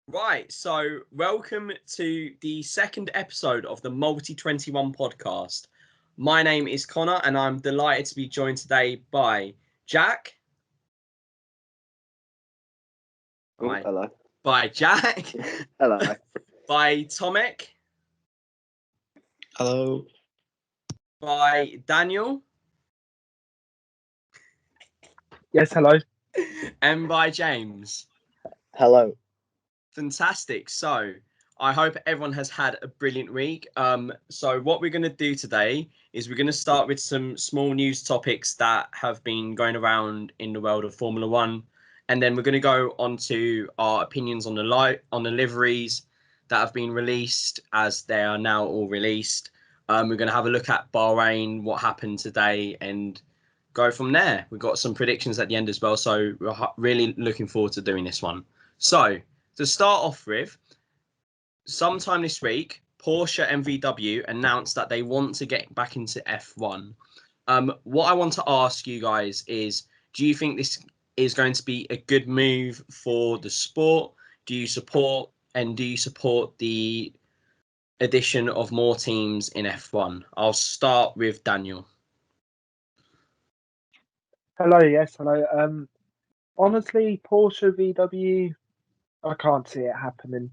Right, so welcome to the second episode of the Multi 21 podcast. My name is Connor, and I'm delighted to be joined today by Jack. Oh, Hi. hello. By Jack. Hello. By Tomek. Hello. By Daniel. Yes, hello. And by James. Hello. Fantastic. So I hope everyone has had a brilliant week. So what we're going to do today is we're going to start with some small news topics that have been going around in the world of Formula One, and then we're going to go on to our opinions on the liveries that have been released, as they are now all released. We're going to have a look at Bahrain, what happened today, and go from there. We've got some predictions at the end as well, so we're really looking forward to doing this one. So to start off with, sometime this week, Porsche and VW announced that they want to get back into F1. What I want to ask you guys is, do you think this is going to be a good move for the sport? Do you support the addition of more teams in F1? I'll start with Daniel. Hello, yes, hello. Honestly, Porsche VW, I can't see it happening.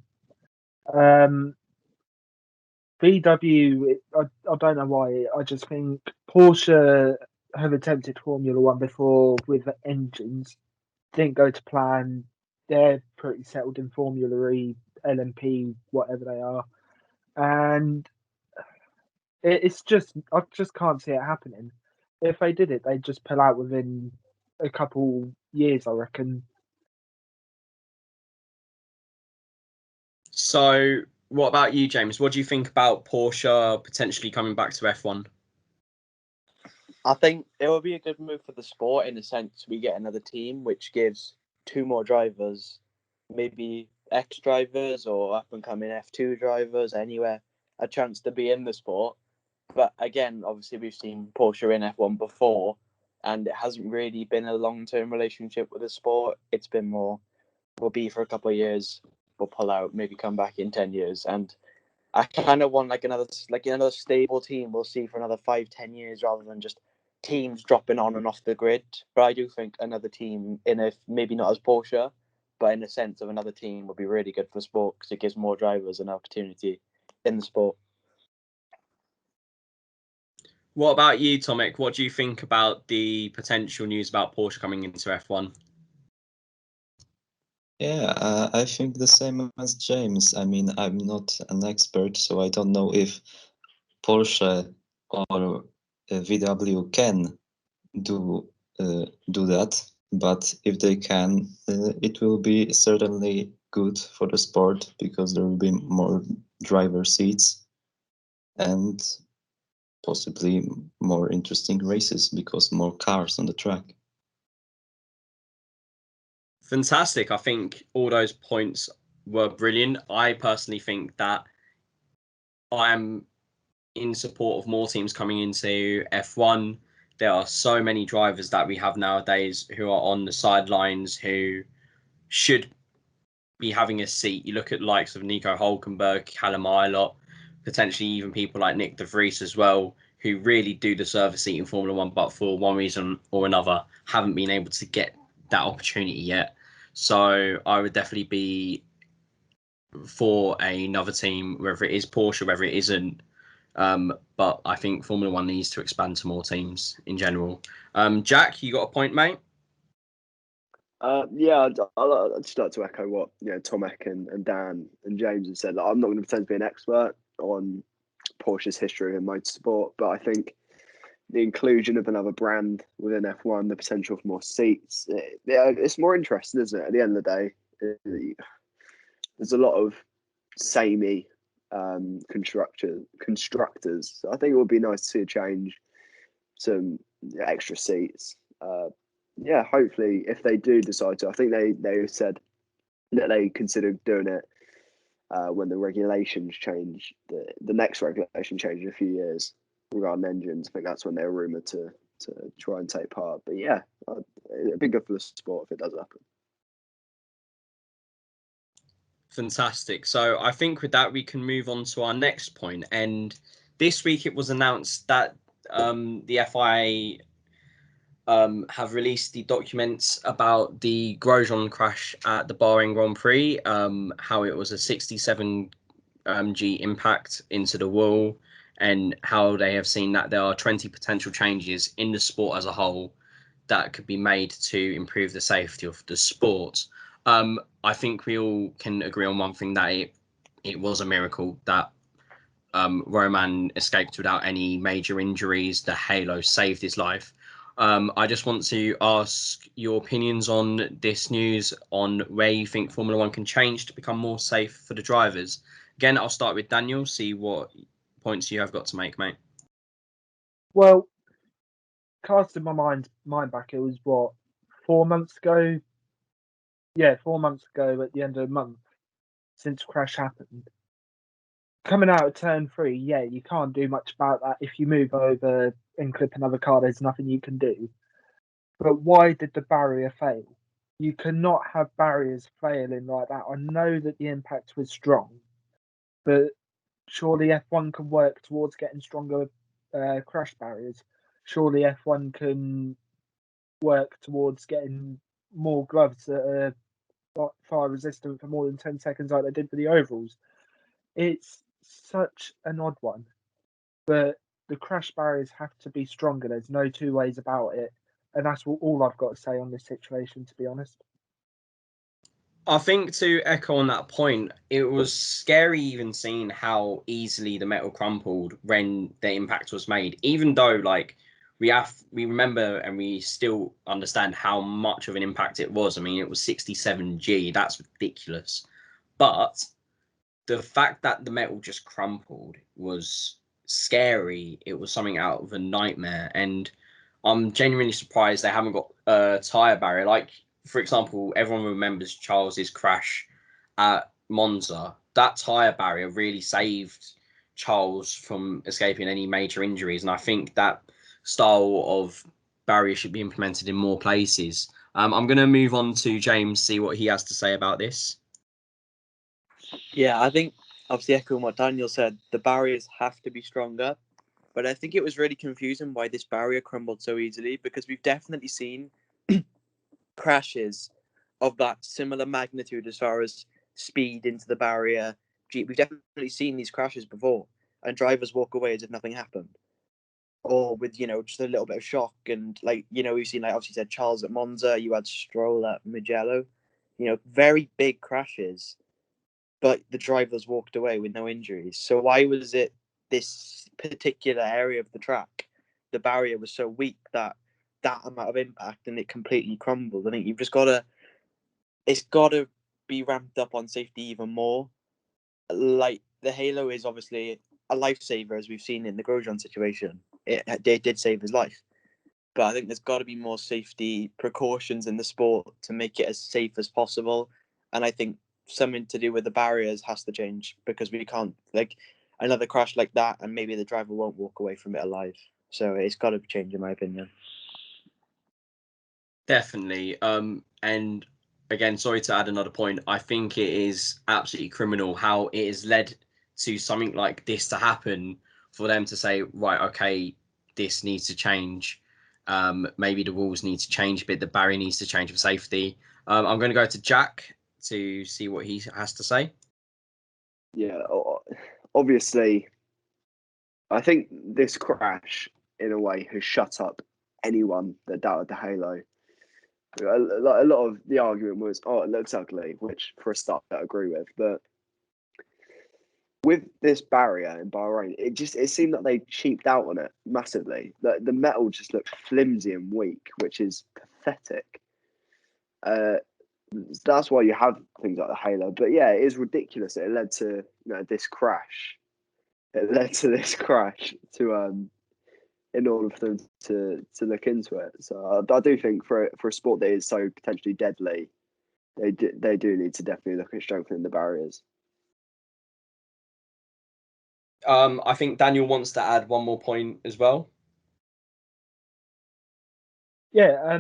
VW, I don't know why. I just think Porsche have attempted Formula One before with engines. Didn't go to plan. They're pretty settled in Formula E, LMP, whatever they are. And it's just, I just can't see it happening. If they did it, they'd just pull out within a couple years, I reckon. So what about you, James? What do you think about Porsche potentially coming back to F1? I think it will be a good move for the sport in the sense we get another team which gives two more drivers, maybe ex drivers or up and coming F2 drivers anywhere, a chance to be in the sport. But again, obviously we've seen Porsche in F1 before and it hasn't really been a long-term relationship with the sport. It's been more, we'll be for a couple of years, we'll pull out, maybe come back in 10 years. And I kind of want another stable team we'll see for another 5-10 years rather than just teams dropping on and off the grid. But I do think another team maybe not as Porsche, but in the sense of another team would be really good for sport because it gives more drivers an opportunity in the sport. What about you, Tomek? What do you think about the potential news about Porsche coming into F1? Yeah, I think the same as James. I mean, I'm not an expert, so I don't know if Porsche or VW can do that. But if they can, it will be certainly good for the sport because there will be more driver seats and possibly more interesting races because more cars on the track. Fantastic. I think all those points were brilliant. I personally think that I am in support of more teams coming into F1. There are so many drivers that we have nowadays who are on the sidelines who should be having a seat. You look at likes of Nico Hulkenberg, Callum Ilott, potentially even people like Nick De Vries as well, who really do deserve a seat in Formula One, but for one reason or another haven't been able to get that opportunity yet. So I would definitely be for another team, whether it is Porsche, whether it isn't. But I think Formula One needs to expand to more teams in general. Jack, you got a point, mate? Yeah, I'd just like to echo what Tomek and Dan and James have said. Like, I'm not going to pretend to be an expert on Porsche's history in motorsport, but I think the inclusion of another brand within F1, the potential for more seats, it's more interesting, isn't it? At the end of the day, there's a lot of samey constructors. So I think it would be nice to see a change, some extra seats. Yeah, hopefully, if they do decide to, I think they said that they consider doing it when the regulations change, the next regulation change in a few years regarding engines. I think that's when they're rumoured to try and take part. But yeah, it'd be good for the sport if it does happen. Fantastic. So I think with that we can move on to our next point. And this week it was announced that the FIA have released the documents about the Grosjean crash at the Bahrain Grand Prix, how it was a 67 G impact into the wall, and how they have seen that there are 20 potential changes in the sport as a whole that could be made to improve the safety of the sport. I think we all can agree on one thing, that it was a miracle that Roman escaped without any major injuries. The halo saved his life. I just want to ask your opinions on this news, on where you think Formula One can change to become more safe for the drivers. Again, I'll start with Daniel, see what points you have got to make, mate. Well, casting my mind back, it was what, 4 months ago? Yeah, 4 months ago at the end of the month since the crash happened. Coming out of turn 3, yeah, you can't do much about that. If you move over and clip another car, there's nothing you can do. But why did the barrier fail? You cannot have barriers failing like that. I know that the impact was strong, but surely F1 can work towards getting stronger crash barriers. Surely F1 can work towards getting more gloves that are fire resistant for more than 10 seconds like they did for the overalls. It's such an odd one, but the crash barriers have to be stronger. There's no two ways about it. And that's all I've got to say on this situation, to be honest. I think to echo on that point, it was scary even seeing how easily the metal crumpled when the impact was made. Even though, like, we remember and we still understand how much of an impact it was. I mean, it was 67 G. That's ridiculous. But the fact that the metal just crumpled was scary. It was something out of a nightmare, and I'm genuinely surprised they haven't got a tire barrier. Like, for example, everyone remembers Charles's crash at Monza. That tire barrier really saved Charles from escaping any major injuries, and I think that style of barrier should be implemented in more places. I'm going to move on to James, see what he has to say about this. Yeah, I think obviously echoing what Daniel said, the barriers have to be stronger. But I think it was really confusing why this barrier crumbled so easily, because we've definitely seen crashes of that similar magnitude as far as speed into the barrier. We've definitely seen these crashes before, and drivers walk away as if nothing happened, or with just a little bit of shock. And we've seen, like, obviously said Charles at Monza, you had Stroll at Mugello, very big crashes, but the drivers walked away with no injuries. So why was it this particular area of the track, the barrier was so weak that amount of impact and it completely crumbled? I think it's got to be ramped up on safety even more. Like, the halo is obviously a lifesaver, as we've seen in the Grosjean situation. It did save his life. But I think there's got to be more safety precautions in the sport to make it as safe as possible. And I think something to do with the barriers has to change, because we can't, like, another crash like that and maybe the driver won't walk away from it alive. So it's got to change, in my opinion. Definitely. And again, sorry to add another point. I think it is absolutely criminal how it has led to something like this to happen, for them to say, right, okay, this needs to change. Maybe the rules need to change a bit. The barrier needs to change for safety. I'm going to go to Jack to see what he has to say. Yeah, obviously, I think this crash, in a way, has shut up anyone that doubted the halo. A lot of the argument was, oh, it looks ugly, which for a start I agree with. But with this barrier in Bahrain, it seemed that they cheaped out on it massively. The metal just looked flimsy and weak, which is pathetic. That's why you have things like the halo. But yeah, it is ridiculous that it led to this crash. It led to this crash in order for them to look into it. So I do think for a sport that is so potentially deadly, they do need to definitely look at strengthening the barriers. I think Daniel wants to add one more point as well. Yeah,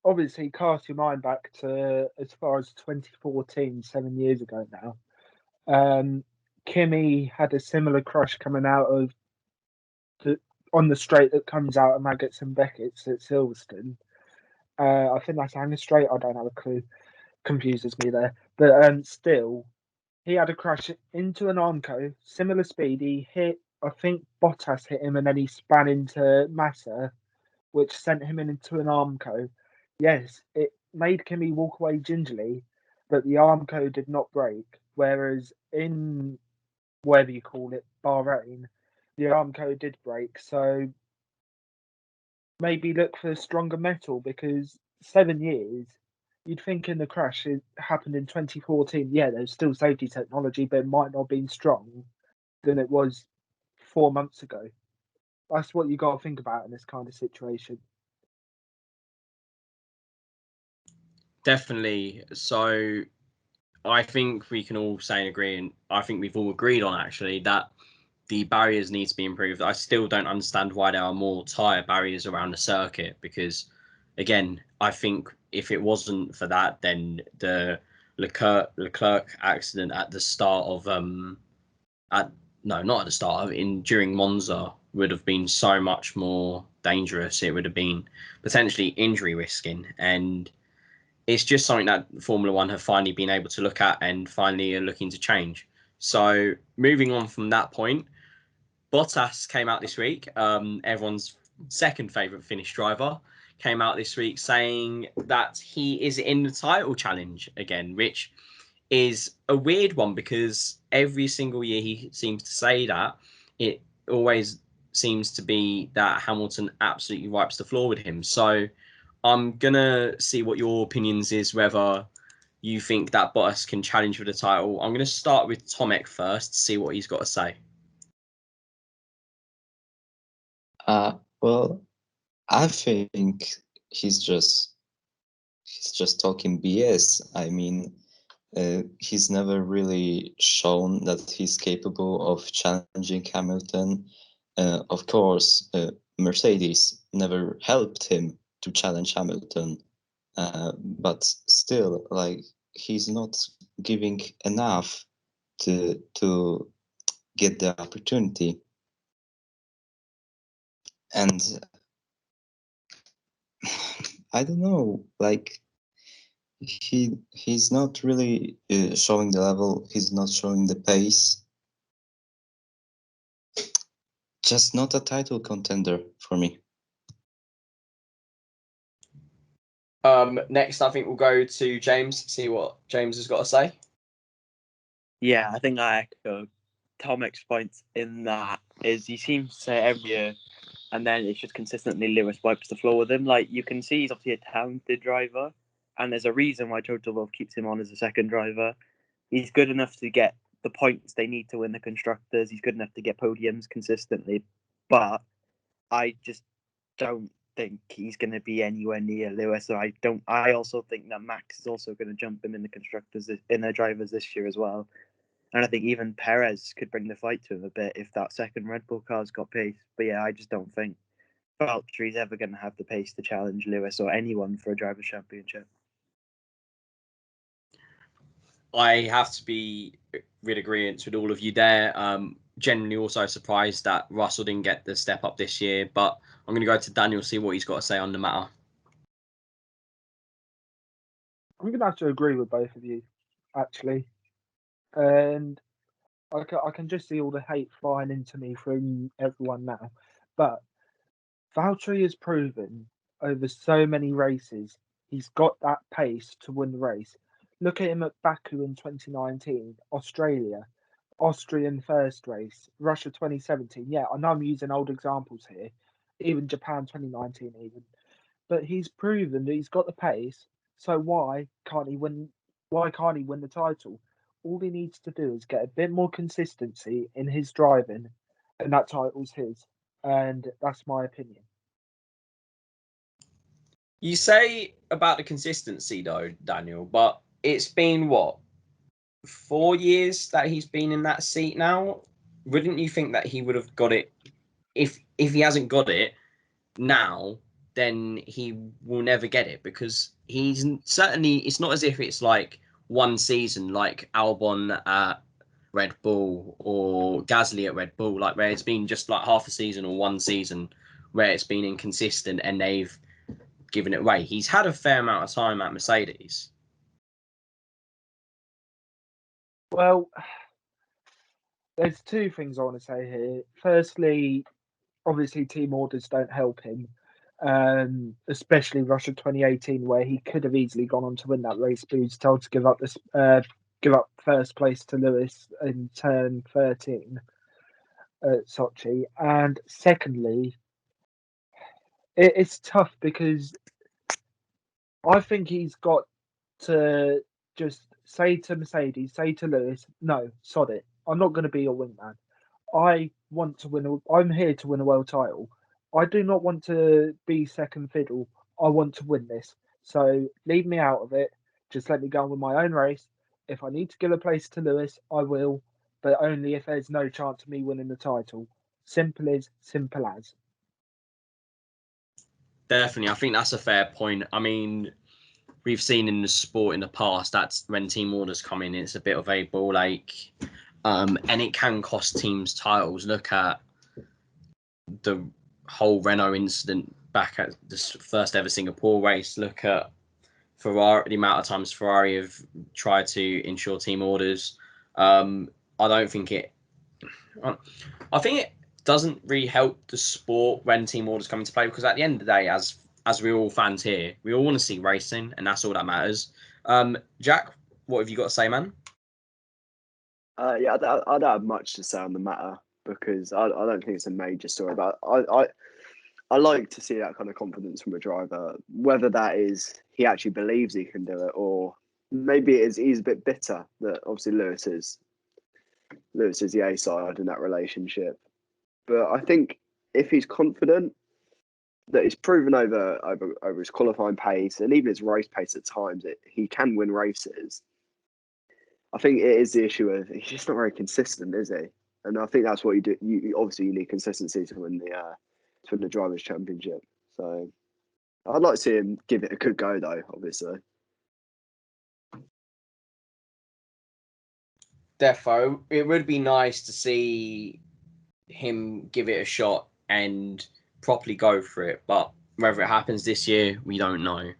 obviously cast your mind back to as far as 2014, 7 years ago now. Kimi had a similar crush coming out of on the straight that comes out of Maggots and Beckett's at Silverstone. I think that's Hanger Straight. I don't have a clue. Confuses me there. But still, he had a crash into an Armco, similar speed. He hit, I think Bottas hit him, and then he span into Massa, which sent him into an Armco. Yes, it made Kimi walk away gingerly, but the Armco did not break. Whereas in whatever you call it, Bahrain, the Armco did break. So maybe look for stronger metal because 7 years, you'd think in the crash it happened in 2014. Yeah, there's still safety technology, but it might not have been strong than it was 4 months ago. That's what you got to think about in this kind of situation. Definitely. So I think we can all say and agree, and I think we've all agreed on actually that the barriers need to be improved. I still don't understand why there are more tyre barriers around the circuit because, again, I think if it wasn't for that, then the Leclerc accident at the start of not at the start of during Monza would have been so much more dangerous. It would have been potentially injury risking, and it's just something that Formula One have finally been able to look at and finally are looking to change. So moving on from that point, Bottas came out this week, everyone's second favourite Finnish driver, came out this week saying that he is in the title challenge again, which is a weird one because every single year he seems to say that. It always seems to be that Hamilton absolutely wipes the floor with him. So I'm going to see what your opinions is, whether you think that Bottas can challenge for the title. I'm going to start with Tomek first, see what he's got to say. Well, I think he's just talking BS. I mean, he's never really shown that he's capable of challenging Hamilton. Of course, Mercedes never helped him to challenge Hamilton, but still, like, he's not giving enough to get the opportunity. And I don't know, like, he's not really showing the level. He's not showing the pace. Just not a title contender for me. Next, I think we'll go to James, see what James has got to say. Yeah, I think I echo Tomek's points in that is he seems to say every year, and then it's just consistently Lewis wipes the floor with him. Like, you can see he's obviously a talented driver, and there's a reason why Total Wolff keeps him on as a second driver. He's good enough to get the points they need to win the constructors. He's good enough to get podiums consistently, but I just don't think he's going to be anywhere near Lewis. I also think that Max is also going to jump him in the constructors in their drivers this year as well. And I think even Perez could bring the fight to him a bit if that second Red Bull car's got pace. But yeah, I just don't think Valtteri's ever going to have the pace to challenge Lewis or anyone for a driver's championship. I have to be with agreement with all of you there. Generally also surprised that Russell didn't get the step up this year, but I'm going to go to Daniel, see what he's got to say on the matter. I'm going to have to agree with both of you, actually. And I can just see all the hate flying into me from everyone now. But Valtteri has proven over so many races he's got that pace to win the race. Look at him at Baku in 2019, Australia, Austrian first race, Russia 2017. Yeah, I know I'm using old examples here, even Japan 2019 even. But he's proven that he's got the pace, so why can't he win the title? All he needs to do is get a bit more consistency in his driving, and that title's his. And that's my opinion. You say about the consistency though, Daniel, but it's been what, 4 years that he's been in that seat now? Wouldn't you think that he would have got it if he hasn't got it now? then he will never get it, because he's certainly, it's not as if it's like one season like Albon at Red Bull or Gasly at Red Bull, like where it's been just like half a season or one season where it's been inconsistent and they've given it away. He's had a fair amount of time at Mercedes. Well, there's two things I want to say here. Firstly, obviously team orders don't help him, especially Russia 2018, where he could have easily gone on to win that race, but he was told to give up first place to Lewis in turn 13 at Sochi. And secondly, it's tough because I think he's got to just say to Mercedes, say to Lewis, no, sod it. I'm not going to be your wingman. I want to win. I'm here to win a world title. I do not want to be second fiddle. I want to win this. So leave me out of it. Just let me go on with my own race. If I need to give a place to Lewis, I will, but only if there's no chance of me winning the title. Simple as. Definitely, I think that's a fair point. I mean, we've seen in the sport in the past, that's when team orders come in, it's a bit of a ball ache, and it can cost teams titles. Look at the whole Renault incident back at the first ever Singapore race. Look at Ferrari, the amount of times Ferrari have tried to ensure team orders. I don't think it. I think it doesn't really help the sport when team orders come into play, because at the end of the day, as we're all fans here, we all want to see racing, and that's all that matters. Jack, what have you got to say, man? Yeah, I don't have much to say on the matter because I don't think it's a major story. But I like to see that kind of confidence from a driver, whether that is he actually believes he can do it, or maybe it is he's a bit bitter that obviously Lewis is the A side in that relationship. But I think if he's confident that he's proven over his qualifying pace and even his race pace at times, he can win races. I think it is the issue of he's just not very consistent, is he? And I think that's what you do. You obviously you need consistency to win the drivers' championship. So I'd like to see him give it a good go, though. Obviously, Defo, it would be nice to see him give it a shot and properly go for it, but whether it happens this year, we don't know.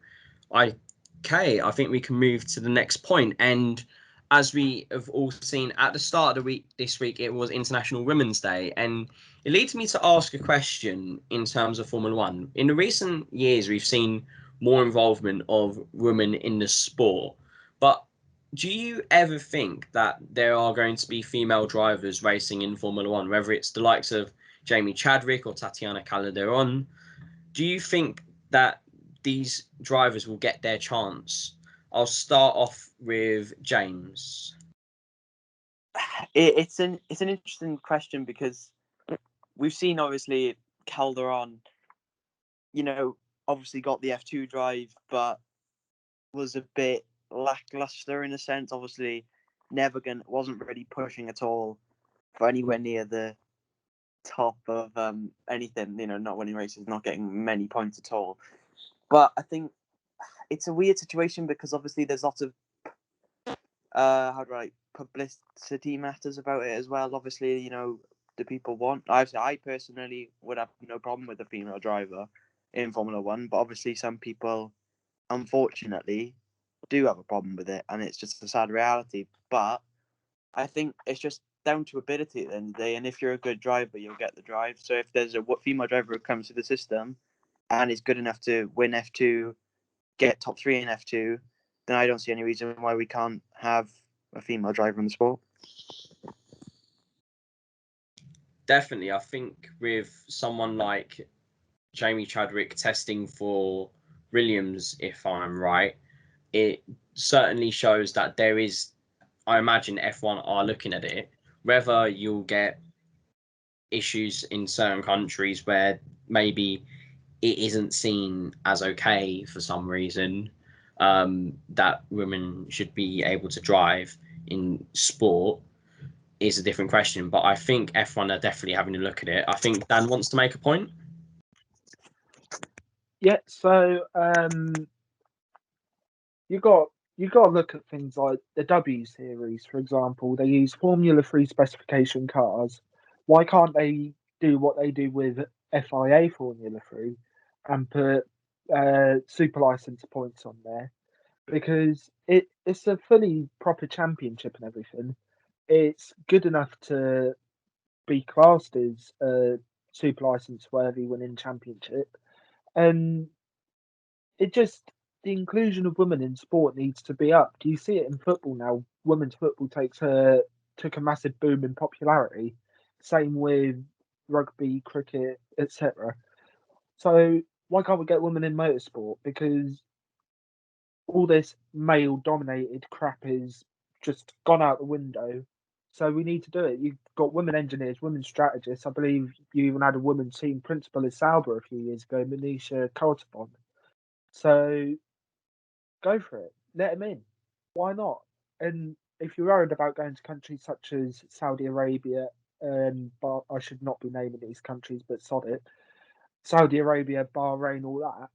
Okay, I think we can move to the next point. And as we have all seen at the start of the week, this week it was International Women's Day, and it leads me to ask a question in terms of Formula One. In the recent years, we've seen more involvement of women in the sport, but do you ever think that there are going to be female drivers racing in Formula One, whether it's the likes of Jamie Chadwick or Tatiana Calderon? Do you think that these drivers will get their chance? I'll start off with James. It's an interesting question because we've seen obviously Calderon, obviously got the F2 drive, but was a bit lackluster in a sense. Obviously, wasn't really pushing at all for anywhere near the top of anything. Not winning races, not getting many points at all. But I think it's a weird situation because obviously there's lots of publicity matters about it as well. Obviously, the people want. I personally would have no problem with a female driver in Formula One, but obviously some people, unfortunately, do have a problem with it, and it's just a sad reality. But I think it's just down to ability at the end of the day, and if you're a good driver, you'll get the drive. So if there's a female driver who comes to the system and is good enough to win F2, get top 3 in F2, then I don't see any reason why we can't have a female driver in the sport. Definitely, I think with someone like Jamie Chadwick testing for Williams, if I'm right, it certainly shows that there is, I imagine F1 are looking at it, whether you'll get issues in certain countries where maybe it isn't seen as okay for some reason, that women should be able to drive in sport is a different question. But I think F1 are definitely having a look at it. I think Dan wants to make a point. Yeah, so you got to look at things like the W series, for example. They use Formula 3 specification cars. Why can't they do what they do with FIA Formula 3 and put super license points on there? Because it's a fully proper championship and everything. It's good enough to be classed as a super license worthy winning championship. And it just the inclusion of women in sport needs to be up. Do you see it in football now? Women's football took a massive boom in popularity. Same with rugby, cricket, etc. So why can't we get women in motorsport? Because all this male dominated crap is just gone out the window. So we need to do it. You've got women engineers, women strategists. I believe you even had a woman team principal as Sauber a few years ago, Manisha Kaltenborn. So go for it. Let them in. Why not? And if you're worried about going to countries such as Saudi Arabia, but I should not be naming these countries, but sod it. Saudi Arabia, Bahrain, all that.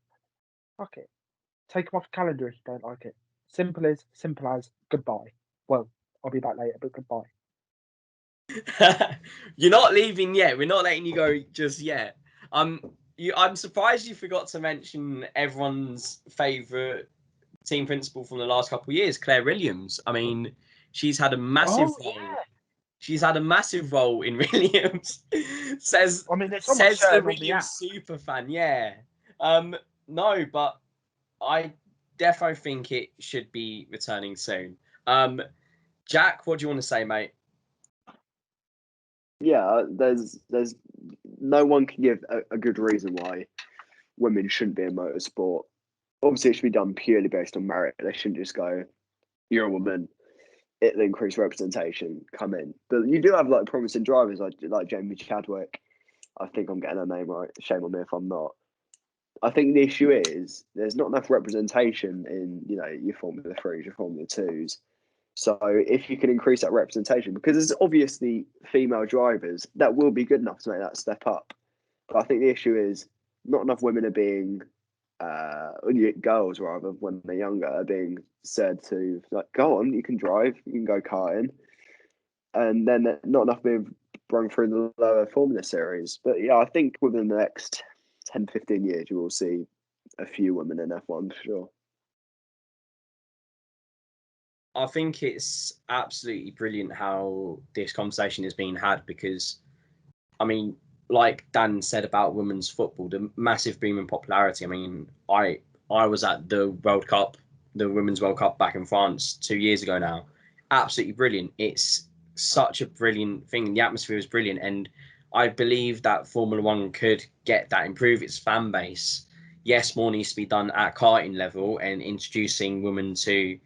Fuck it. Take them off the calendar if you don't like it. Simple as goodbye. Well, I'll be back later, but goodbye. You're not leaving yet. We're not letting you go just yet. I'm surprised you forgot to mention everyone's favourite team principal from the last couple of years, Claire Williams. I mean, she's had a massive role. Yeah. She's had a massive role in Williams. says I mean, it's on my says shirt the and on the Williams app. super fan. Yeah. No, but I defo think it should be returning soon. Jack, what do you want to say, mate? Yeah, there's no one can give a good reason why women shouldn't be in motorsport. Obviously, it should be done purely based on merit. They shouldn't just go, "You're a woman, it'll increase representation, come in." But you do have like promising drivers like Jamie Chadwick. I think I'm getting her name right. Shame on me if I'm not. I think the issue is there's not enough representation in your Formula 3s, your Formula 2s. So if you can increase that representation, because there's obviously female drivers that will be good enough to make that step up. But I think the issue is not enough women are being, girls rather, when they're younger, are being said to like, go on, you can drive, you can go karting, and then not enough being run through the lower Formula series. But yeah, I think within the next 10, 15 years, you will see a few women in F1 for sure. I think it's absolutely brilliant how this conversation is being had because, I mean, like Dan said about women's football, the massive boom in popularity. I mean, I was at the World Cup, the Women's World Cup back in France 2 years ago now. Absolutely brilliant. It's such a brilliant thing. The atmosphere is brilliant. And I believe that Formula One could get that, improve its fan base. Yes, more needs to be done at karting level and introducing women to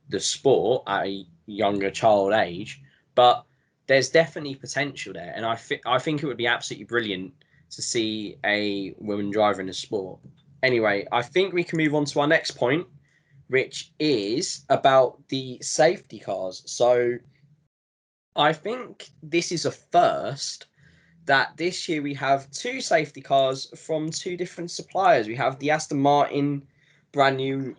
the sport at a younger child age. But there's definitely potential there, and I think it would be absolutely brilliant to see a woman driver in the sport. Anyway, I think we can move on to our next point, which is about the safety cars. So I think this is a first that this year we have two safety cars from two different suppliers. We have the Aston Martin brand new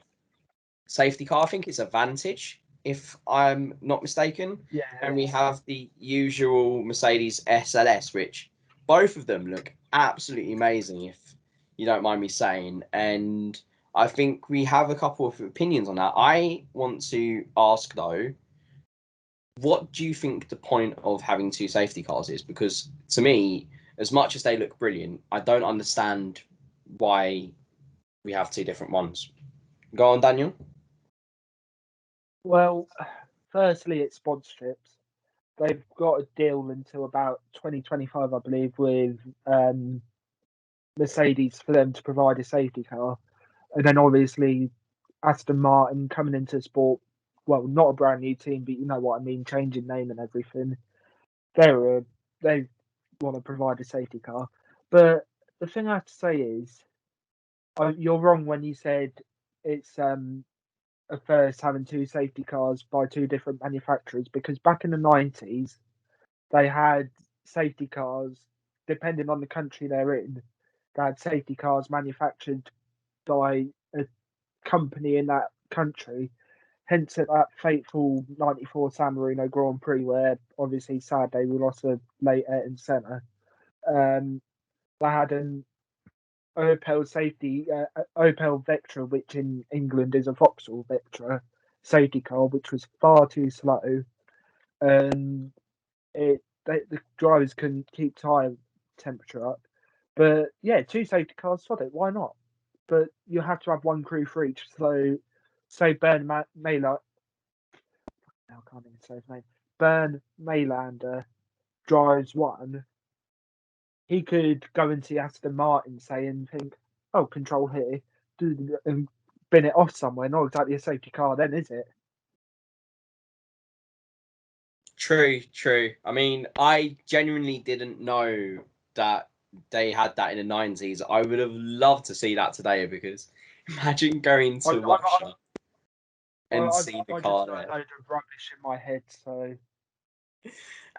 safety car. I think it's a Vantage, if I'm not mistaken. Yeah. And we have the usual Mercedes SLS, which both of them look absolutely amazing, if you don't mind me saying. And I think we have a couple of opinions on that. I want to ask, though, what do you think the point of having two safety cars is? Because to me, as much as they look brilliant, I don't understand why we have two different ones. Go on, Daniel. Well, firstly, it's sponsorships. They've got a deal until about 2025, I believe, with Mercedes for them to provide a safety car. And then obviously Aston Martin coming into sport, well, not a brand new team, but you know what I mean, changing name and everything. They want to provide a safety car. But the thing I have to say is, you're wrong when you said it's a first having two safety cars by two different manufacturers, because back in the 90s, they had safety cars, depending on the country they're in, they had safety cars manufactured by a company in that country. Hence at that fateful '94 San Marino Grand Prix, where obviously sadly we lost a late Ayrton Senna. They had an Opel safety, Opel Vectra, which in England is a Vauxhall Vectra safety car, which was far too slow, and the drivers couldn't keep tyre temperature up. But yeah, two safety cars, sod it, why not? But you have to have one crew for each. So Ben Mayla, I can't even say his name. Bern Maylander drives one. He could go into Aston Martin, say, and think, "Oh, control here," and bin it off somewhere. Not exactly a safety car, then, is it? True. I mean, I genuinely didn't know that they had that in the 90s. I would have loved to see that today, because imagine going to Russia and seeing the I car just got a there. load of rubbish in my head, so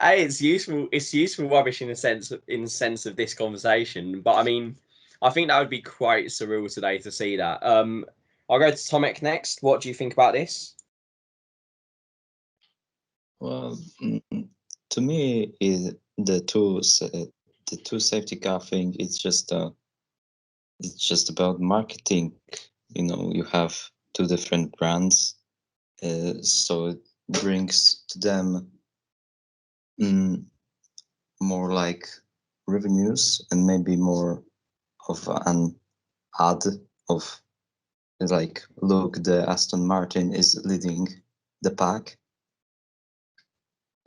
Hey, it's useful. It's useful rubbish in the sense of this conversation. But I mean, I think that would be quite surreal today to see that. I'll go to Tomek next. What do you think about this? Well, to me, is the two safety car thing. It's just about marketing. You know, you have two different brands, so it brings to them more like revenues and maybe more of an ad of like, look, the Aston Martin is leading the pack.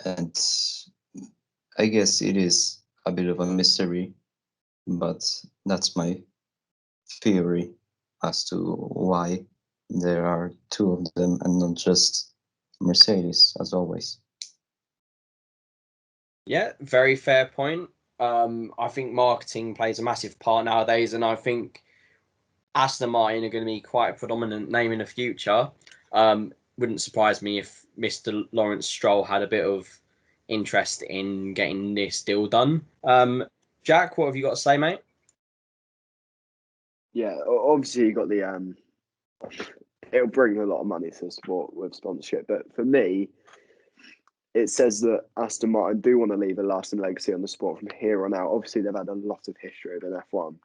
And I guess it is a bit of a mystery, but that's my theory as to why there are two of them and not just Mercedes, as always. Yeah, very fair point. I think marketing plays a massive part nowadays, and I think Aston Martin are going to be quite a predominant name in the future. Wouldn't surprise me if Mr. Lawrence Stroll had a bit of interest in getting this deal done. Jack, what have you got to say, mate? Yeah, obviously you got the it'll bring a lot of money to the sport with sponsorship, but for me, it says that Aston Martin do want to leave a lasting legacy on the sport from here on out. Obviously, they've had a lot of history in F1,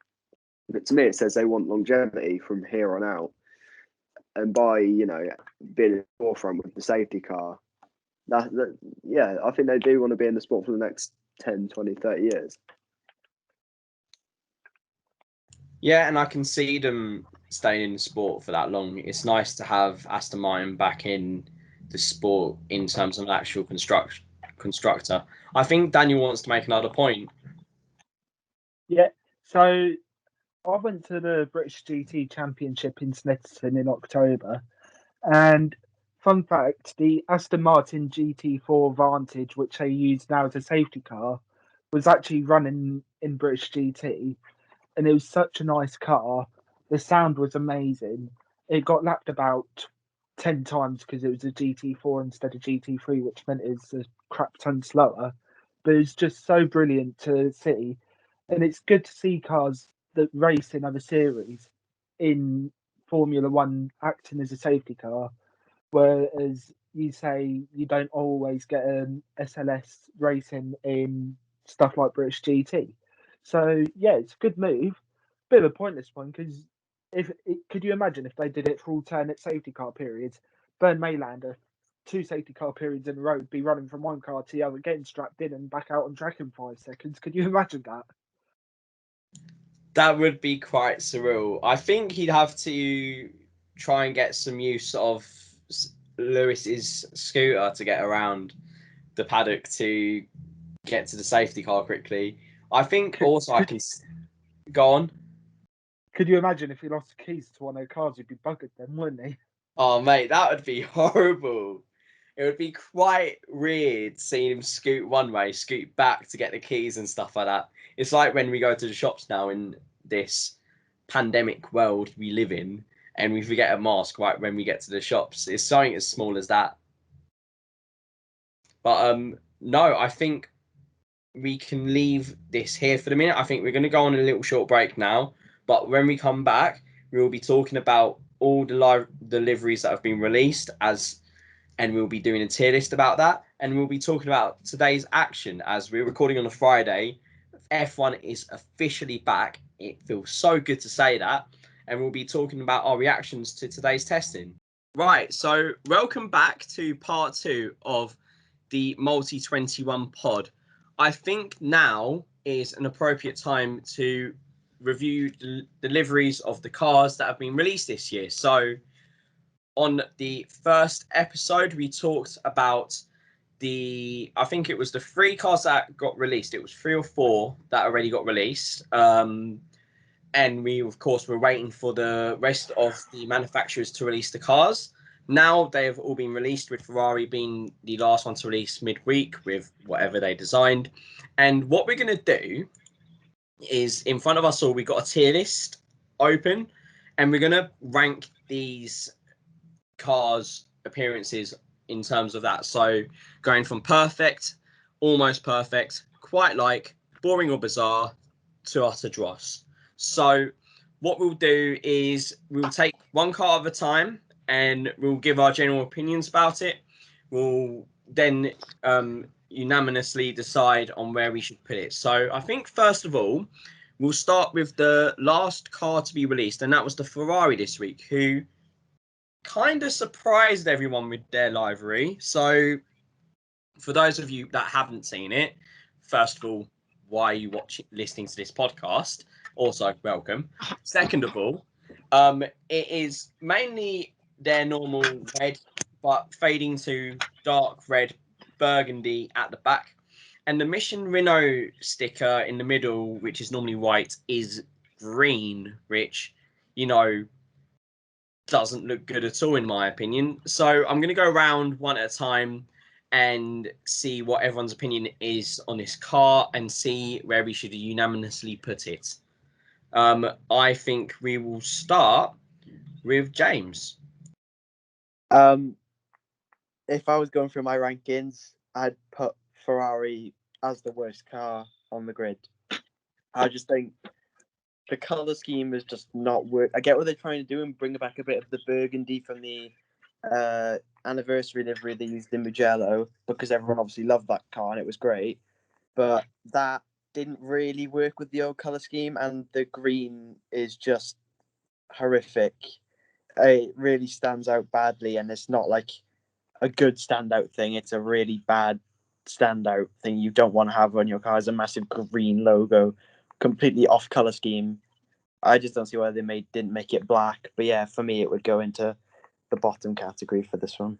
but to me, it says they want longevity from here on out. And by being in the forefront with the safety car, yeah, I think they do want to be in the sport for the next 10, 20, 30 years. Yeah, and I can see them staying in the sport for that long. It's nice to have Aston Martin back in the sport in terms of an actual constructor. I think Daniel wants to make another point. yeah. So I went to the British GT Championship in Snetterton in October, and fun fact: the Aston Martin GT4 Vantage, which they use now as a safety car, was actually running in British GT, and it was such a nice car. The sound was amazing. It got lapped about 10 times because it was a GT4 instead of GT3, which meant it's a crap ton slower. But it's just so brilliant to see. And it's good to see cars that race in other series in Formula One acting as a safety car. Whereas you say you don't always get an SLS racing in stuff like British GT. So yeah, it's a good move. Bit of a pointless one because could you imagine if they did it for alternate safety car periods? Bern Maylander, two safety car periods in a row, would be running from one car to the other, getting strapped in and back out on track in 5 seconds. Could you imagine that? That would be quite surreal. I think he'd have to try and get some use of Lewis's scooter to get around the paddock to get to the safety car quickly. I think also I can go on. Could you imagine if he lost the keys to one of the cars? He'd be buggered then, wouldn't he? Oh, mate, that would be horrible. It would be quite weird seeing him scoot one way, scoot back to get the keys and stuff like that. It's like when we go to the shops now in this pandemic world we live in, and we forget a mask right when we get to the shops. It's something as small as that. But no, I think we can leave this here for the minute. I think we're going to go on a little short break now. But when we come back, We will be talking about all the liveries that have been released, and we'll be doing a tier list about that. And we'll be talking about today's action as we're recording on a Friday. F1 is officially back. It feels so good to say that. And we'll be talking about our reactions to today's testing. Right, so welcome back to part 2 of the Multi 21 pod. I think now is an appropriate time to review the liveries of the cars that have been released this year. So on the first episode, we talked about I think it was the 3 cars that got released. It was 3 or 4 that already got released. And we, of course, were waiting for the rest of the manufacturers to release the cars. Now they have all been released, with Ferrari being the last one to release midweek with whatever they designed. And what we're going to do is, in front of us all, we've got a tier list open, and we're going to rank these cars' appearances in terms of that. So going from perfect, almost perfect, quite like, boring or bizarre, to utter dross. So what we'll do is we'll take one car at a time and we'll give our general opinions about it. We'll then unanimously decide on where we should put it. So I think first of all, we'll start with the last car to be released, and that was the Ferrari this week, who kind of surprised everyone with their livery. So for those of you that haven't seen it, first of all, why are you listening to this podcast? Also, welcome. Second of all, it is mainly their normal red, but fading to dark red burgundy at the back. And the Mission Renault sticker in the middle, which is normally white, is green, which, doesn't look good at all in my opinion. So I'm going to go around one at a time and see what everyone's opinion is on this car and see where we should unanimously put it. I think we will start with James. If I was going through my rankings, I'd put Ferrari as the worst car on the grid. I just think the colour scheme is just not work. I get what they're trying to do and bring back a bit of the burgundy from the anniversary livery they used in Mugello, because everyone obviously loved that car and it was great. But that didn't really work with the old colour scheme, and the green is just horrific. It really stands out badly, and it's not like a good standout thing. It's a really bad standout thing you don't want to have on your car. Is a massive green logo, completely off color scheme. I just don't see why they didn't make it black. But yeah, for me, it would go into the bottom category for this one.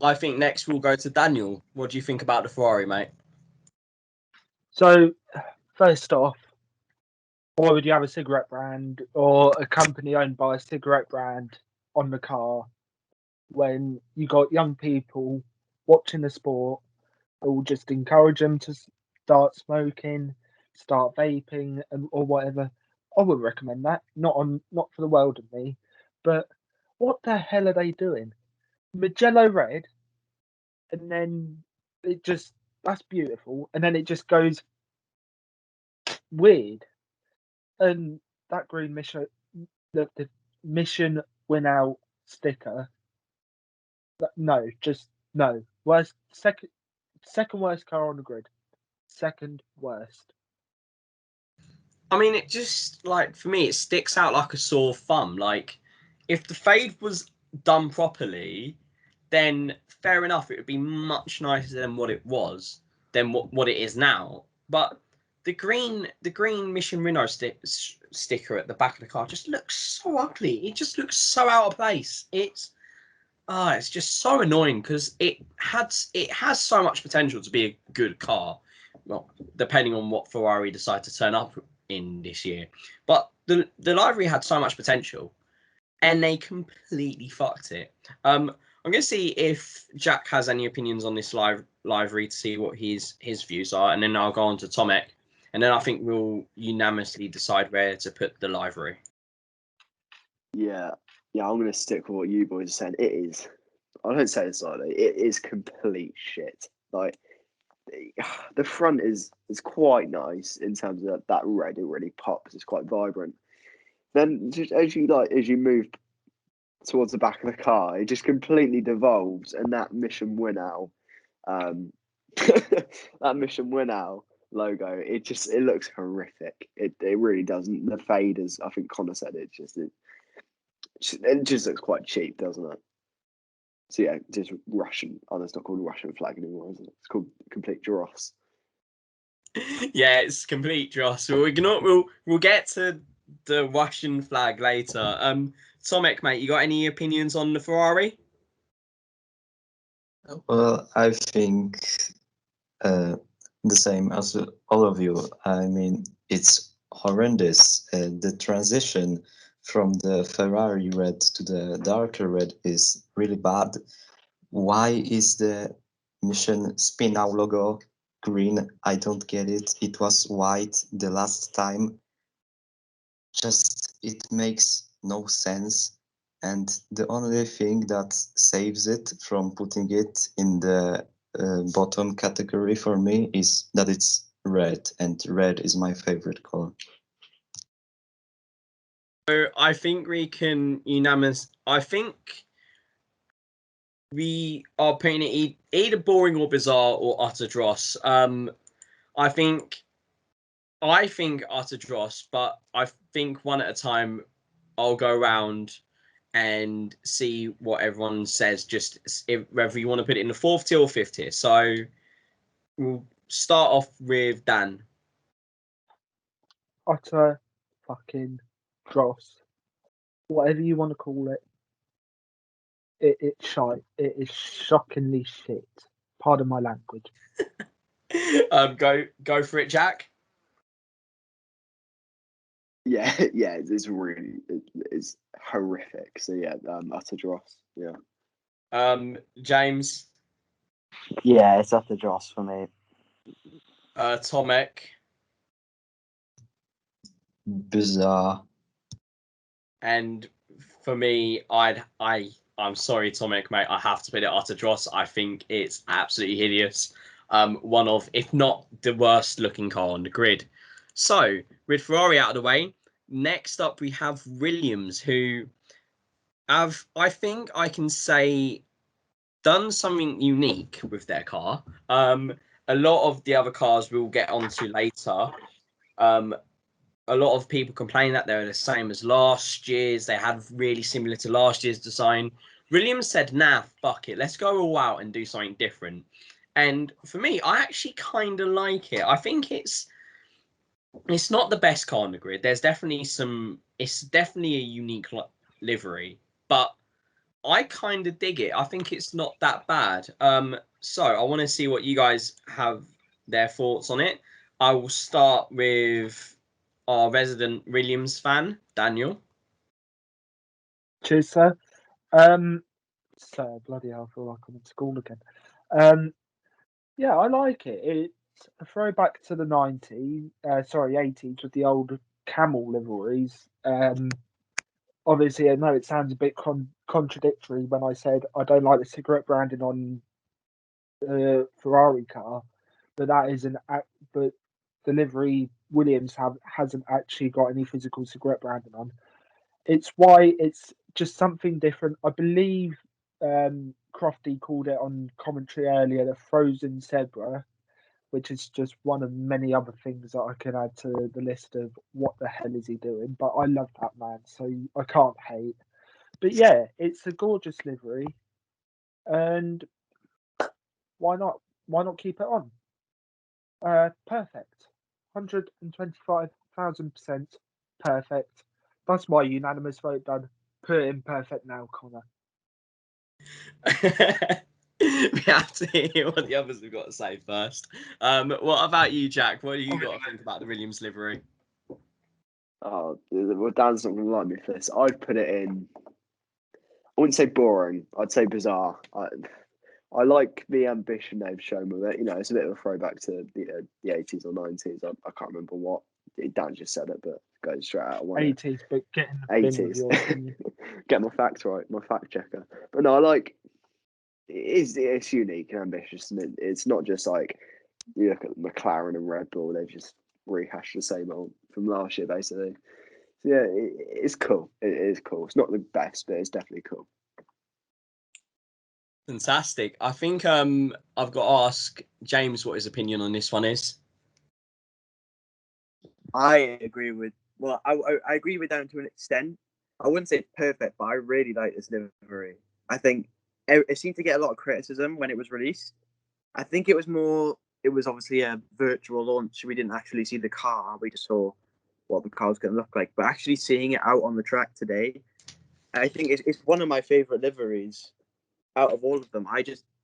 I think next we'll go to Daniel. What do you think about the Ferrari, mate? So, first off, why would you have a cigarette brand or a company owned by a cigarette brand on the car when you got young people watching the sport who will just encourage them to start smoking, start vaping, or whatever? I wouldn't recommend that. Not for the world of me. But what the hell are they doing? Magello red, and then that's beautiful, and then it just goes weird. And that green mission, the mission win out sticker. No, just no. Worst second worst car on the grid. Second worst. I mean, it just, like, for me, it sticks out like a sore thumb. Like, if the fade was done properly, then fair enough, it would be much nicer than what it was, than what it is now. But the green Mission Renault sticker at the back of the car just looks so ugly. It just looks so out of place. It's just so annoying because it has so much potential to be a good car. Well, depending on what Ferrari decide to turn up in this year, but the livery had so much potential, and they completely fucked it. I'm gonna see if Jack has any opinions on this livery to see what his views are, and then I'll go on to Tomek, and then I think we'll unanimously decide where to put the livery. Yeah, I'm going to stick with what you boys said. It is, I don't say this lightly, it is complete shit. Like, the front is quite nice in terms of that red. It really pops. It's quite vibrant. then just as you move towards the back of the car, it just completely devolves, and that mission win now, that mission win now logo, it looks horrific. It really doesn't. The fade, as I think Connor said, it just looks quite cheap, doesn't it? So yeah, just Russian. Oh, it's not called Russian flag anymore, is it? It's called complete dross. Yeah, it's complete dross. We'll get to the Russian flag later. Tomek, mate, you got any opinions on the Ferrari? Well, I think the same as all of you. I mean, it's horrendous. The transition from the Ferrari red to the darker red is really bad. Why is the Mission Spin Now logo green? I don't get it. It was white the last time. Just it makes no sense. And the only thing that saves it from putting it in the bottom category for me is that it's red, and red is my favorite color. So I think we can unanimous. I think we are putting it either boring or bizarre or utter dross. I think utter dross, but I think one at a time. I'll go around and see what everyone says. Just whether you want to put it in the fourth tier or fifth tier. So we'll start off with Dan. Utter fucking dross. Whatever you want to call it. It's shite. It is shockingly shit. Pardon my language. Go for it, Jack. Yeah, yeah, it's horrific. So yeah, utter dross. Yeah. James. Yeah, it's utter dross for me. Tomek. Bizarre. And for me, I'm sorry, Tomek, mate. I have to put it utter dross. I think it's absolutely hideous. One of, if not the worst looking car on the grid. So, with Ferrari out of the way, next up we have Williams, who have, I think I can say, done something unique with their car. A lot of the other cars we'll get onto later. A lot of people complain that they're the same as last year's. They had really similar to last year's design. Williams said, nah, fuck it. Let's go all out and do something different. And for me, I actually kind of like it. I think it's not the best car on the grid. There's definitely it's definitely a unique livery, but I kind of dig it. I think it's not that bad. So I want to see what you guys have their thoughts on it. I will start with our resident Williams fan, Daniel. Cheers, sir. So bloody hell, I feel like I'm in school again. Yeah, I like it. It's a throwback to the 90s, 80s with the old camel liveries. Obviously, I know it sounds a bit contradictory when I said I don't like the cigarette branding on the Ferrari car, but that is but the livery Williams hasn't actually got any physical cigarette branding on. It's why it's just something different. I believe Crofty called it on commentary earlier the frozen zebra, which is just one of many other things that I can add to the list of what the hell is he doing. But I love that man, so I can't hate. But yeah, it's a gorgeous livery, and why not? Why not keep it on? Perfect, 125,000% perfect. That's my unanimous vote done. Put it in perfect now, Connor. We have to hear what the others have got to say first. What about you, Jack? What do you got to think about the Williams livery? Oh, well, Dan's not gonna like me for this. I'd put it in. I wouldn't say boring. I'd say bizarre. I like the ambition they've shown with it. It's a bit of a throwback to the 80s or 90s. I can't remember what. Dan just said it, but goes straight out of one. 80s, but get in the bin with your opinion. Get my facts right, my fact checker. But no, I like it's unique and ambitious, and it's not just like you look at McLaren and Red Bull; they've just rehashed the same old from last year, basically. Yeah, it's cool. It is cool. It's not the best, but it's definitely cool. Fantastic. I think I've got to ask James what his opinion on this one is. I agree with. Well, I agree with down to an extent. I wouldn't say it's perfect, but I really like this livery. I think it seemed to get a lot of criticism when it was released. I think it was more. It was obviously a virtual launch. We didn't actually see the car. We just saw what the car was going to look like. But actually seeing it out on the track today, I think it's one of my favorite liveries out of all of them.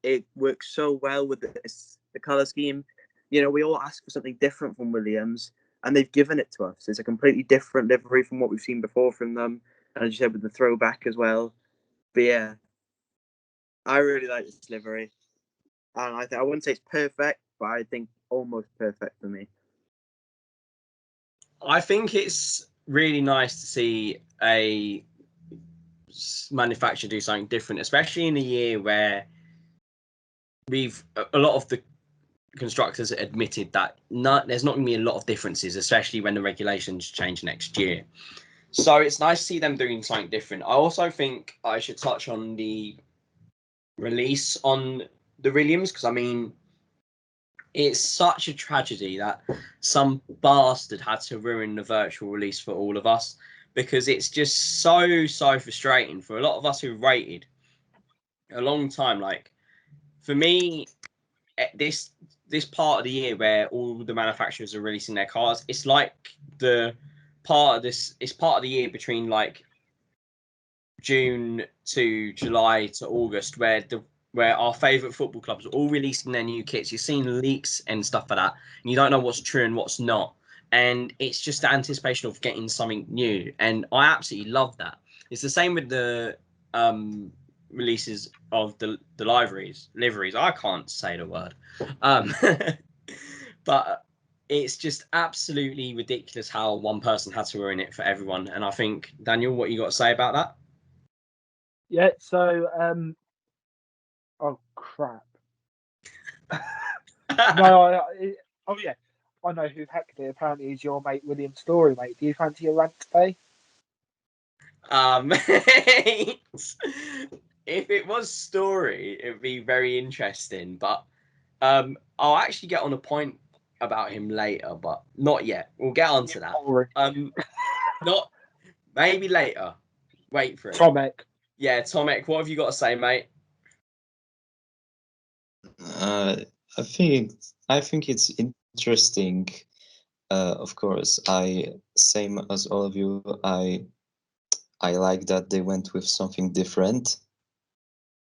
It works so well with the color scheme. You know, we all ask for something different from Williams, and they've given it to us. It's a completely different livery from what we've seen before from them, and as you said, with the throwback as well. But yeah, I really like this livery, and I wouldn't say it's perfect, but I think almost perfect for me. I think it's really nice to see a manufacturer do something different, especially in a year where a lot of the constructors admitted that there's not going to be a lot of differences, especially when the regulations change next year. So it's nice to see them doing something different. I also think I should touch on the release on the Williams, because I mean, it's such a tragedy that some bastard had to ruin the virtual release for all of us, because it's just so frustrating for a lot of us who waited a long time. Like, for me, this part of the year where all the manufacturers are releasing their cars, it's like it's part of the year between like June to July to August, where our favourite football clubs are all releasing their new kits. You're seeing leaks and stuff like that, and you don't know what's true and what's not. And it's just the anticipation of getting something new. And I absolutely love that. It's the same with the releases of the liveries. I can't say the word. But it's just absolutely ridiculous how one person had to ruin it for everyone. And I think, Daniel, what you got to say about that? Yeah, so oh crap. No, oh yeah. I know who hacked it. Apparently it's your mate William Story, mate. Do you fancy a rant today? If it was Story, it'd be very interesting. But I'll actually get on a point about him later, but not yet. We'll get on to that. Not maybe later. Wait for it. Tomek. Yeah, Tomek, what have you got to say, mate? I think it's interesting. Of course, same as all of you. I like that they went with something different,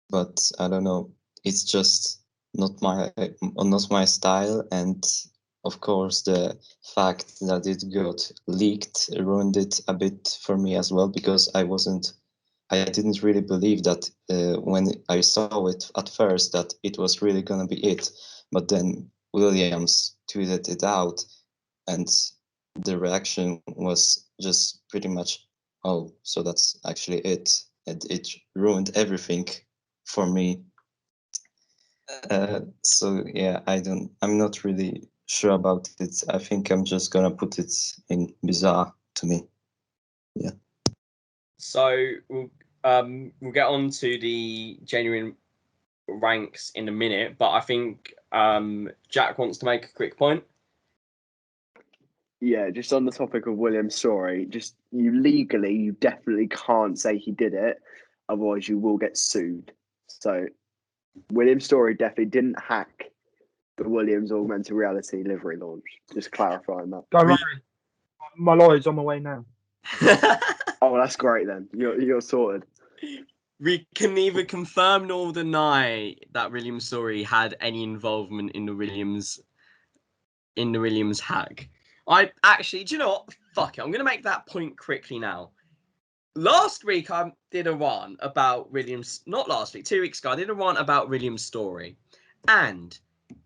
but I don't know. It's just not my style, and of course the fact that it got leaked ruined it a bit for me as well, because I didn't really believe that when I saw it at first that it was really gonna be it, but then Williams tweeted it out, and the reaction was just pretty much, oh, so that's actually it, and it ruined everything for me. So yeah, I'm not really sure about it. I think I'm just gonna put it in bizarre to me. Yeah. So we'll get on to the genuine ranks in a minute, but I think Jack wants to make a quick point. Yeah, just on the topic of William's story, just you definitely can't say he did it, otherwise you will get sued. So William's story definitely didn't hack the Williams augmented reality livery launch. Just clarifying that. Don't worry. My lawyer's on my way now. Oh, that's great then. You're sorted. We can neither confirm nor deny that Williams Story had any involvement in the Williams hack. I actually, do you know what? Fuck it. I'm gonna make that point quickly now. Last week I did a rant about Williams. Not last week, 2 weeks ago I did a rant about Williams Story, and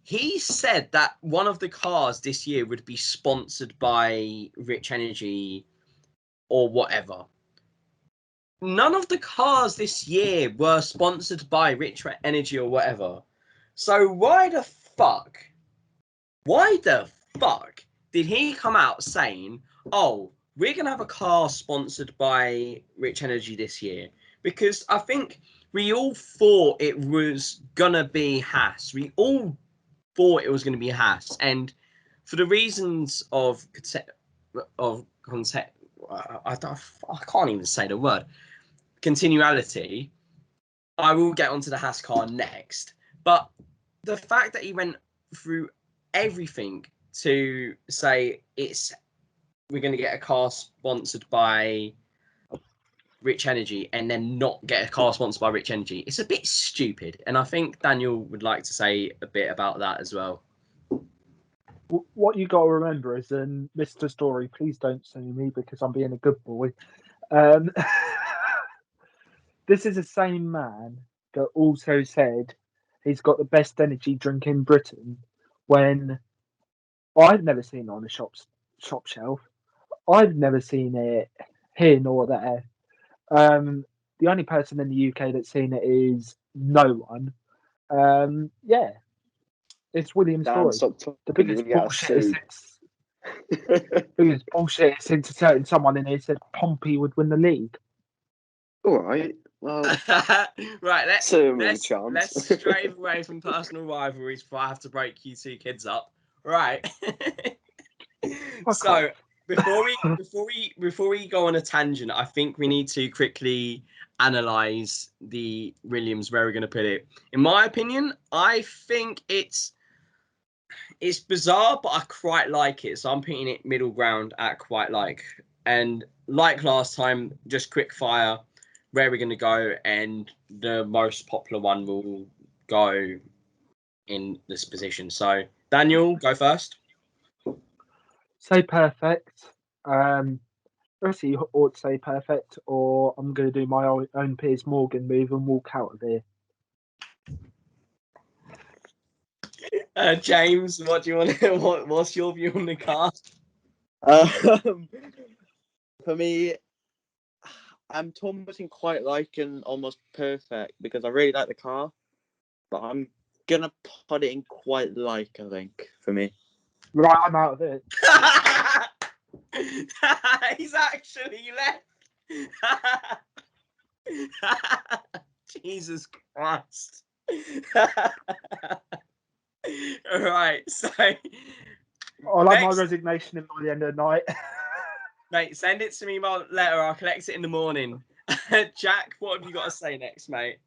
he said that one of the cars this year would be sponsored by Rich Energy or whatever. None of the cars this year were sponsored by Rich Energy or whatever. So why the fuck did he come out saying, oh, we're going to have a car sponsored by Rich Energy this year, because I think we all thought it was going to be Haas. We all thought it was going to be Haas. And for the reasons of concept, I can't even say the word, continuality, I will get onto the Haas car next. But the fact that he went through everything to say we're going to get a car sponsored by Rich Energy and then not get a car sponsored by Rich Energy, it's a bit stupid. And I think Daniel would like to say a bit about that as well. What you got to remember is, Mr. Story, please don't sue me because I'm being a good boy. This is the same man that also said he's got the best energy drink in Britain, when I've never seen it on a shop shelf. I've never seen it here nor there. The only person in the UK that's seen it is no one. Yeah, it's William Dan, Story. stop The talking. biggest You're going to biggest bullshit since someone in here said Pompey would win the league. All right. Well, right, let's chance. stray away from personal rivalries before I have to break you two kids up. Right. So before we go on a tangent, I think we need to quickly analyze the Williams, where we're going to put it. In my opinion, I think it's bizarre, but I quite like it. So I'm putting it middle ground at quite like. And like last time, just quick fire where we're going to go, and the most popular one will go in this position. So Daniel, go first. Say perfect. Rest you ought to say perfect, or I'm going to do my own Piers Morgan move and walk out of here. James, what do you want? What's your view on the car? For me, I'm torn between quite like and almost perfect, because I really like the car, but I'm gonna put it in quite like, I think, for me. Right, I'm out of it. He's actually left. Jesus Christ. All right, so I'll have my resignation in by the end of the night. mate, send it to me by letter. I'll collect it in the morning. Jack, what have you got to say next, mate?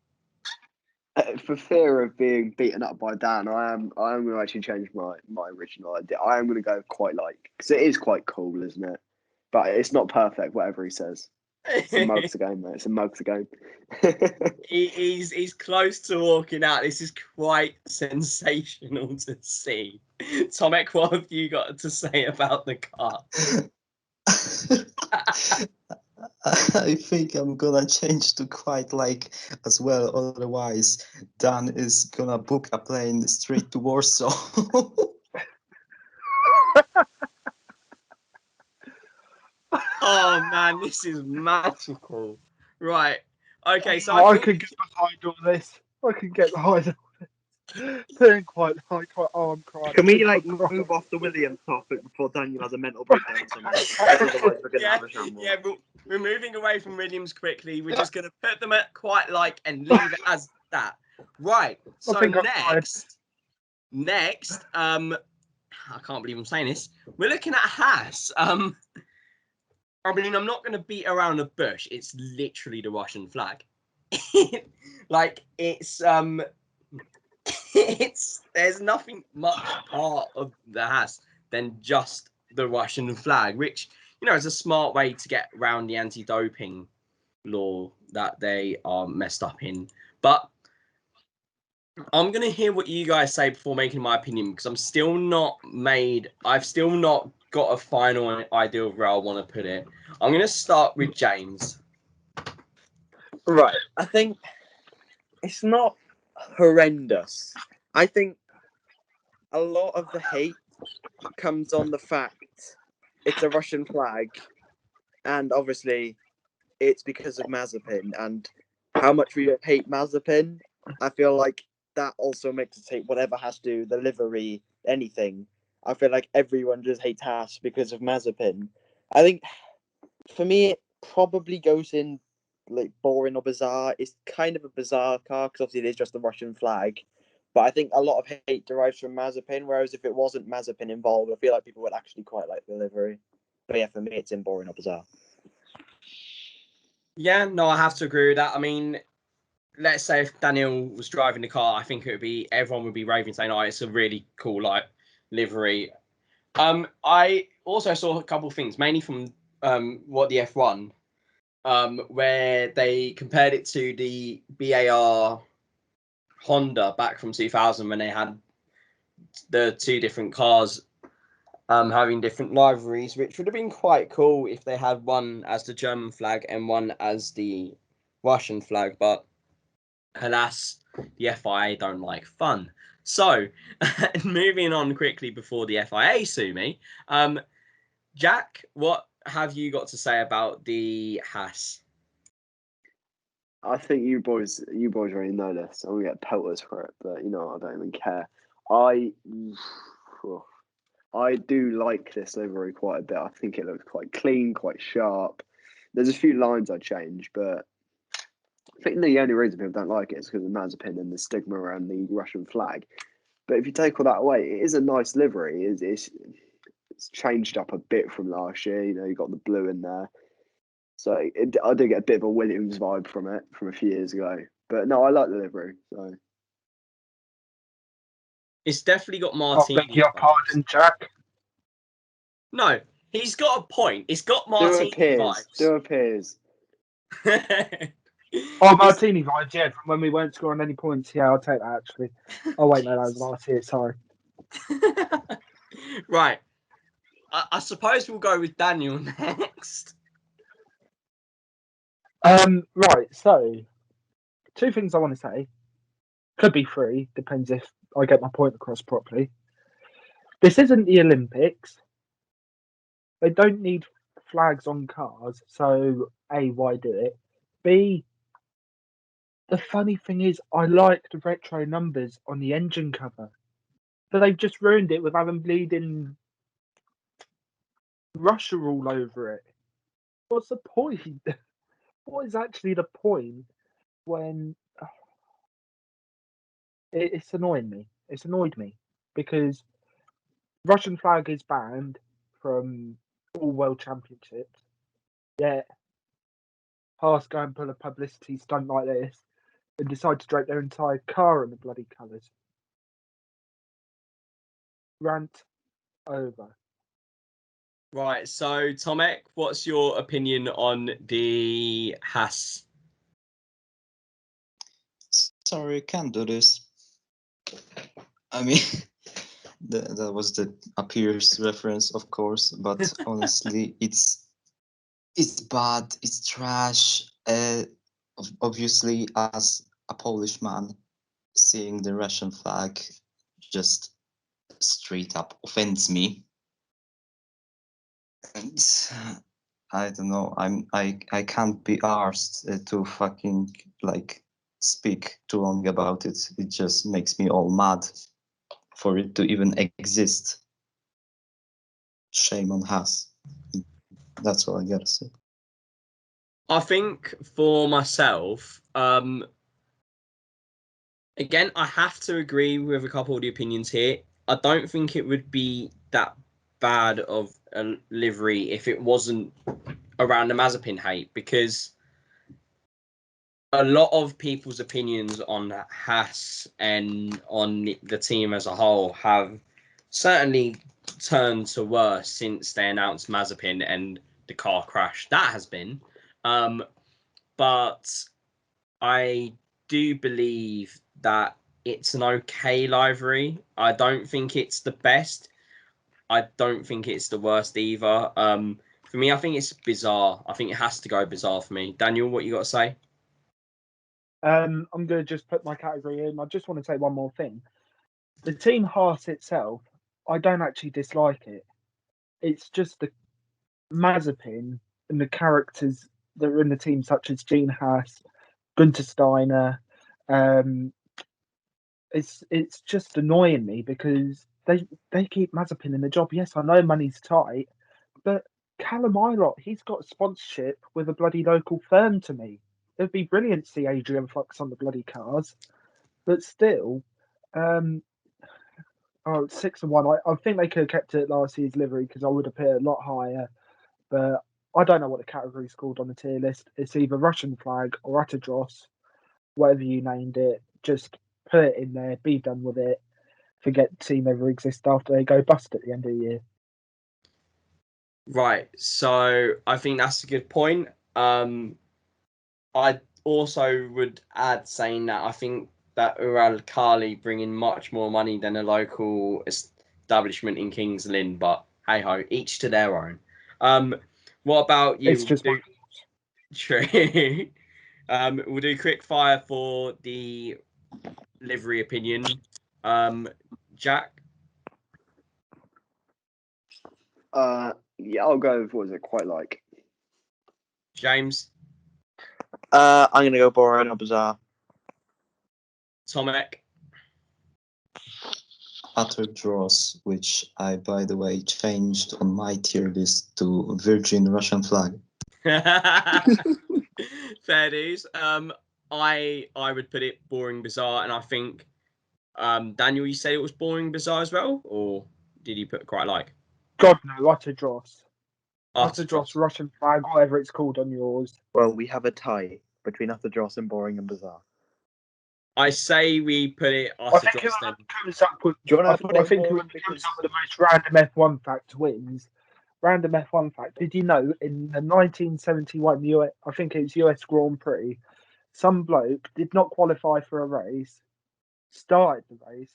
For fear of being beaten up by Dan, I am going to actually change my original idea. I am going to go quite like, because it is quite cool, isn't it? But it's not perfect, whatever he says. It's a mugs game, mate. It's a mugs game. He's close to walking out. This is quite sensational to see. Tomek, what have you got to say about the car? I think I'm gonna change to quite like as well. Otherwise, Dan is gonna book a plane straight to Warsaw. Oh man, this is magical. Right. Okay, so I can get behind all this. I can get behind all this. Feeling quite like, oh, I'm crying. Can we move off the Williams topic before Daniel has a mental breakdown somewhere? Otherwise, we're gonna have a shambles. Yeah, we're moving away from Williams quickly. We're just gonna put them at quite like and leave it as that. Right. So next, I can't believe I'm saying this. We're looking at Haas. I mean, I'm not going to beat around the bush. It's literally the Russian flag. Like, it's there's nothing much part of the Haas than just the Russian flag, which, you know, is a smart way to get around the anti-doping law that they are messed up in. But I'm going to hear what you guys say before making my opinion, because I've still not got a final idea of where I want to put it. I'm going to start with James. Right. I think it's not horrendous. I think a lot of the hate comes on the fact it's a Russian flag, and obviously it's because of Mazepin, and how much we hate Mazepin. I feel like that also makes us hate whatever has to do, the livery, anything. I feel like everyone just hates Haas because of Mazepin. I think For me, it probably goes in like boring or bizarre. It's kind of a bizarre car because obviously it is just the Russian flag. But I think a lot of hate derives from Mazepin, whereas if it wasn't Mazepin involved, I feel like people would actually quite like the livery. But yeah, for me, it's in boring or bizarre. Yeah, no, I have to agree with that. I mean, let's say if Daniel was driving the car, I think it would be everyone would be raving saying, "Oh, it's a really cool like livery." I also saw a couple of things, mainly from what the F1, where they compared it to the BAR Honda back from 2000 when they had the two different cars having different liveries, which would have been quite cool if they had one as the German flag and one as the Russian flag. But alas, the FIA don't like fun. So, moving on quickly before the FIA sue me, Jack, what have you got to say about the Haas? I think you boys already know this. I'm gonna get pelters for it, but you know I don't even care. I I do like this livery quite a bit. I think it looks quite clean, quite sharp. There's a few lines I change, but I think the only reason people don't like it is because of Mazepin and the stigma around the Russian flag. But if you take all that away, it is a nice livery. It's changed up a bit from last year. You know, you got the blue in there. So I do get a bit of a Williams vibe from it from a few years ago. But no, I like the livery. So It's definitely got I Martini beg your vibes. pardon, Jack. No, he's got a point. It's got do Martini appears. vibes. Oh, Martini vibes, yeah, from when we weren't scoring any points. Yeah, I'll take that, actually. Oh, wait, no, that was last year, sorry. Right. I suppose we'll go with Daniel next. Right, so, two things I want to say. Could be three, depends if I get my point across properly. This isn't the Olympics. They don't need flags on cars, so A, why do it? B, the funny thing is, I like the retro numbers on the engine cover, but they've just ruined it with having bleeding Russia all over it. What's the point? What is actually the point when it's annoying me? It's annoyed me because Russian flag is banned from all world championships. Yet Haas go and pull a publicity stunt like this and decide to drape their entire car in the bloody colours. Rant over. Right, so Tomek, what's your opinion on the Haas? Sorry, can't do this. I mean, that was the Appears reference, of course, but honestly, it's bad. It's trash. Obviously, as a Polish man, seeing the Russian flag just straight up offends me. And I don't know. I can't be arsed to fucking like speak too long about it. It just makes me all mad for it to even exist. Shame on Haas. That's all I gotta say. I think for myself, again, I have to agree with a couple of the opinions here. I don't think it would be that bad of a livery if it wasn't around the Mazepin hate, because a lot of people's opinions on Haas and on the team as a whole have certainly turned to worse since they announced Mazepin and the car crash that has been. But I do believe that it's an okay livery. I don't think it's the best. I don't think it's the worst either. For me, I think it's bizarre. I think it has to go bizarre for me. Daniel, what you got to say? I'm going to just put my category in. I just want to say one more thing. The team Haas itself, I don't actually dislike it. It's just the Mazepin and the characters that are in the team, such as Gene Haas, Gunter Steiner. It's just annoying me because they keep Mazepin in the job. Yes, I know money's tight, but Callum Ilott, he's got sponsorship with a bloody local firm to me. It'd be brilliant to see Adrian Fox on the bloody cars, but still, um, 6-1. I think they could have kept it last year's livery because I would have put it a lot higher. But I don't know what the category's called on the tier list. It's either Russian flag or Atadros, whatever you named it. Just put it in there, be done with it. Forget the team ever exists after they go bust at the end of the year. Right. So I think that's a good point. I also would add saying that I think that Ural Kali bring in much more money than a local establishment in Kings Lynn, but hey ho, each to their own. What about you? It's just True. We'll do quick fire for the livery opinion. Jack, Yeah, I'll go with what is it quite like. James, I'm gonna go Bahrain or Bazaar. Tomek. Utter draws, which I, by the way, changed on my tier list to Virgin Russian flag. Fair dues. I would put it boring bizarre, and I think Daniel, you said it was boring bizarre as well, or did you put quite like? God no, Atadros. After Atadros, Russian flag, whatever it's called on yours. Well, we have a tie between Atadros and Boring and Bazaar. I say we put it I after think Dross whoever then. comes up with, Do you want to put I it think boring whoever comes because up with the most random F1 fact wins. Random F1 fact. Did you know in the 1971 US, I think it's US Grand Prix, some bloke did not qualify for a race, started the race,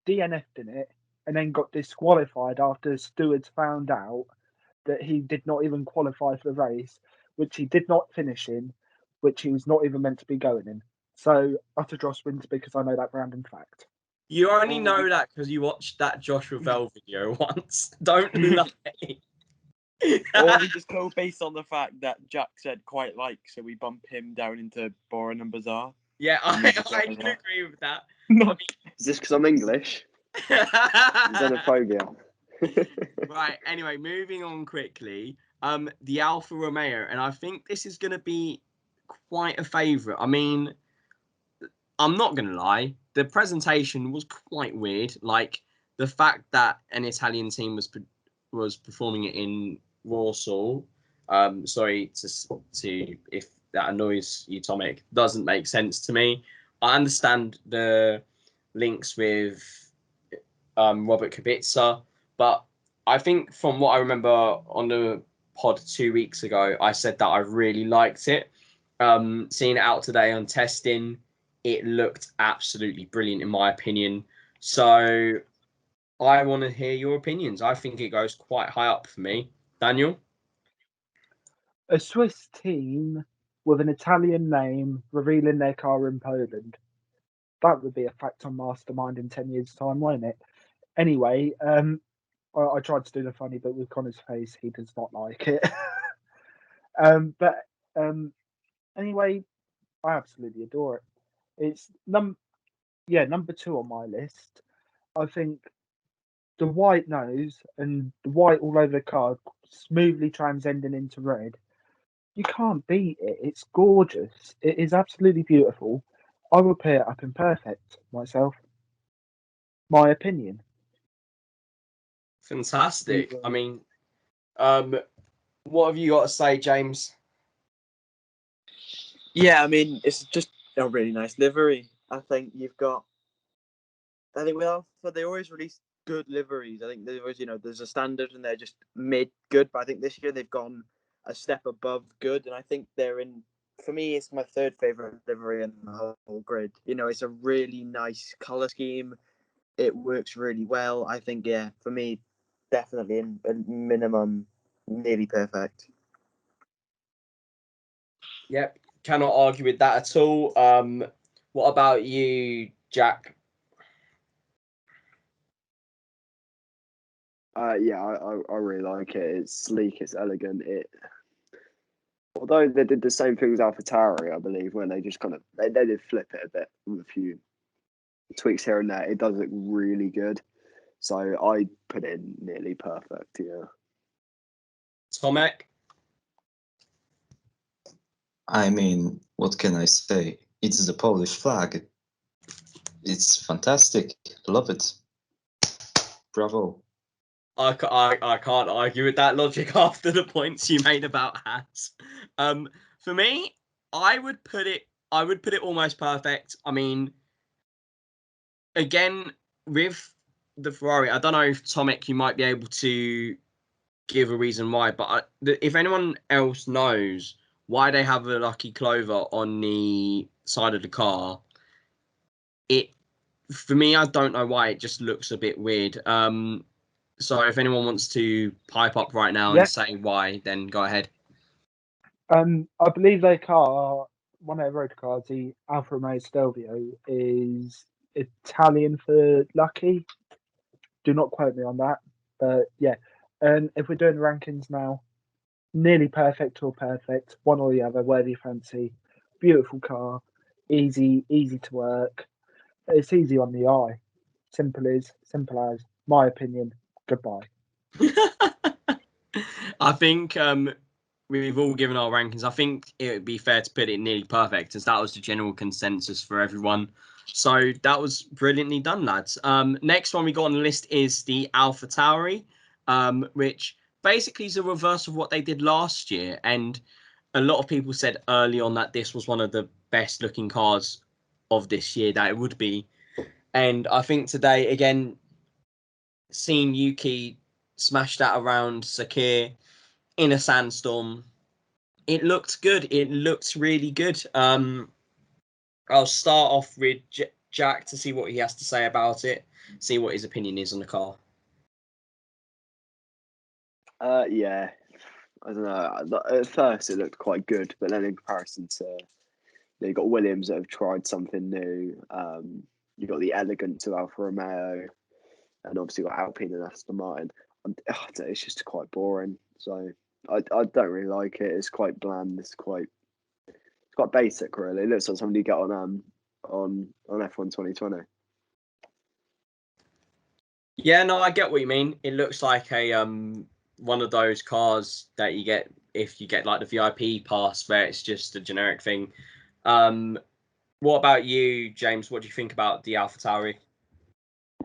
DNF'd in it, and then got disqualified after stewards found out that he did not even qualify for the race, which he did not finish in, which he was not even meant to be going in. So Uterdross wins because I know that random fact. You only know that because you watched that Joshua Bell video once. Don't lie. or we just go based on the fact that Jack said quite like, so we bump him down into Boring and Bazaar. Yeah, I can agree with that. Is this because I'm English? Xenophobia. Right. Anyway, moving on quickly. The Alfa Romeo, and I think this is going to be quite a favourite. I mean, I'm not going to lie. The presentation was quite weird. Like the fact that an Italian team was performing it in Warsaw. Sorry to if that annoys you, Tomek. Doesn't make sense to me. I understand the links with Robert Kubica, but I think from what I remember on the pod 2 weeks ago, I said that I really liked it. Seeing it out today on testing, it looked absolutely brilliant in my opinion. So I want to hear your opinions. I think it goes quite high up for me. Daniel? A Swiss team with an Italian name revealing their car in Poland. That would be a fact on Mastermind in 10 years' time, won't it? Anyway, I tried to do the funny, but with Connor's face, he does not like it. But anyway, I absolutely adore it. It's number 2 on my list. I think the white nose and the white all over the car, smoothly transcending into red. You can't beat it. It's gorgeous. It is absolutely beautiful. I would pair it up in perfect myself. My opinion. Fantastic. I mean, what have you got to say, James? Yeah, I mean, it's just a really nice livery. I think with Alpha, they always release good liveries. I think there's a standard and they're just mid good, but I think this year they've gone a step above good, and I think for me, it's my third favourite livery in the whole grid. It's a really nice colour scheme. It works really well. I think, yeah, for me, definitely in a minimum, nearly perfect. Yep, cannot argue with that at all. What about you, Jack? Yeah, I really like it. It's sleek, it's elegant. Although they did the same thing as AlphaTauri, I believe, when they just kind of they did flip it a bit with a few tweaks here and there. It does look really good. So I put it in nearly perfect. Yeah. Tomek? I mean, what can I say? It's the Polish flag. It's fantastic. Love it. Bravo. I can't argue with that logic after the points you made about hats. For me, I would put it almost perfect. I mean, again, with the Ferrari, I don't know if Tomek, you might be able to give a reason why, but if anyone else knows why they have a lucky clover on the side of the car, it for me, I don't know why. It just looks a bit weird. So if anyone wants to pipe up right now and Yeah. say why, then go ahead. I believe their car, one of their road cars, the Alfa Romeo Stelvio, is Italian for lucky. Do not quote me on that, but yeah. And if we're doing rankings now, nearly perfect or perfect, one or the other, whatever you fancy. Beautiful car, easy to work. It's easy on the eye. Simple as. My opinion. Goodbye. I think we've all given our rankings. I think it would be fair to put it nearly perfect, as that was the general consensus for everyone. So that was brilliantly done, lads. Next one we got on the list is the AlphaTauri, which basically is a reverse of what they did last year. And a lot of people said early on that this was one of the best looking cars of this year, that it would be. And I think today, again, seeing Yuki smash that around Sakir in a sandstorm, it looked good. It looked really good. I'll start off with Jack to see what he has to say about it, see what his opinion is on the car. Yeah, I don't know. At first, it looked quite good, but then in comparison to, you got Williams that have tried something new. You got the elegance of Alfa Romeo, and obviously got Alpine and Aston Martin. It's just quite boring. So I don't really like it. It's quite bland. It's quite basic, really. It looks like something you get on F1 2020. Yeah, no, I get what you mean. It looks like a one of those cars that you get if you get like the VIP pass, where it's just a generic thing. What about you, James? What do you think about the AlphaTauri?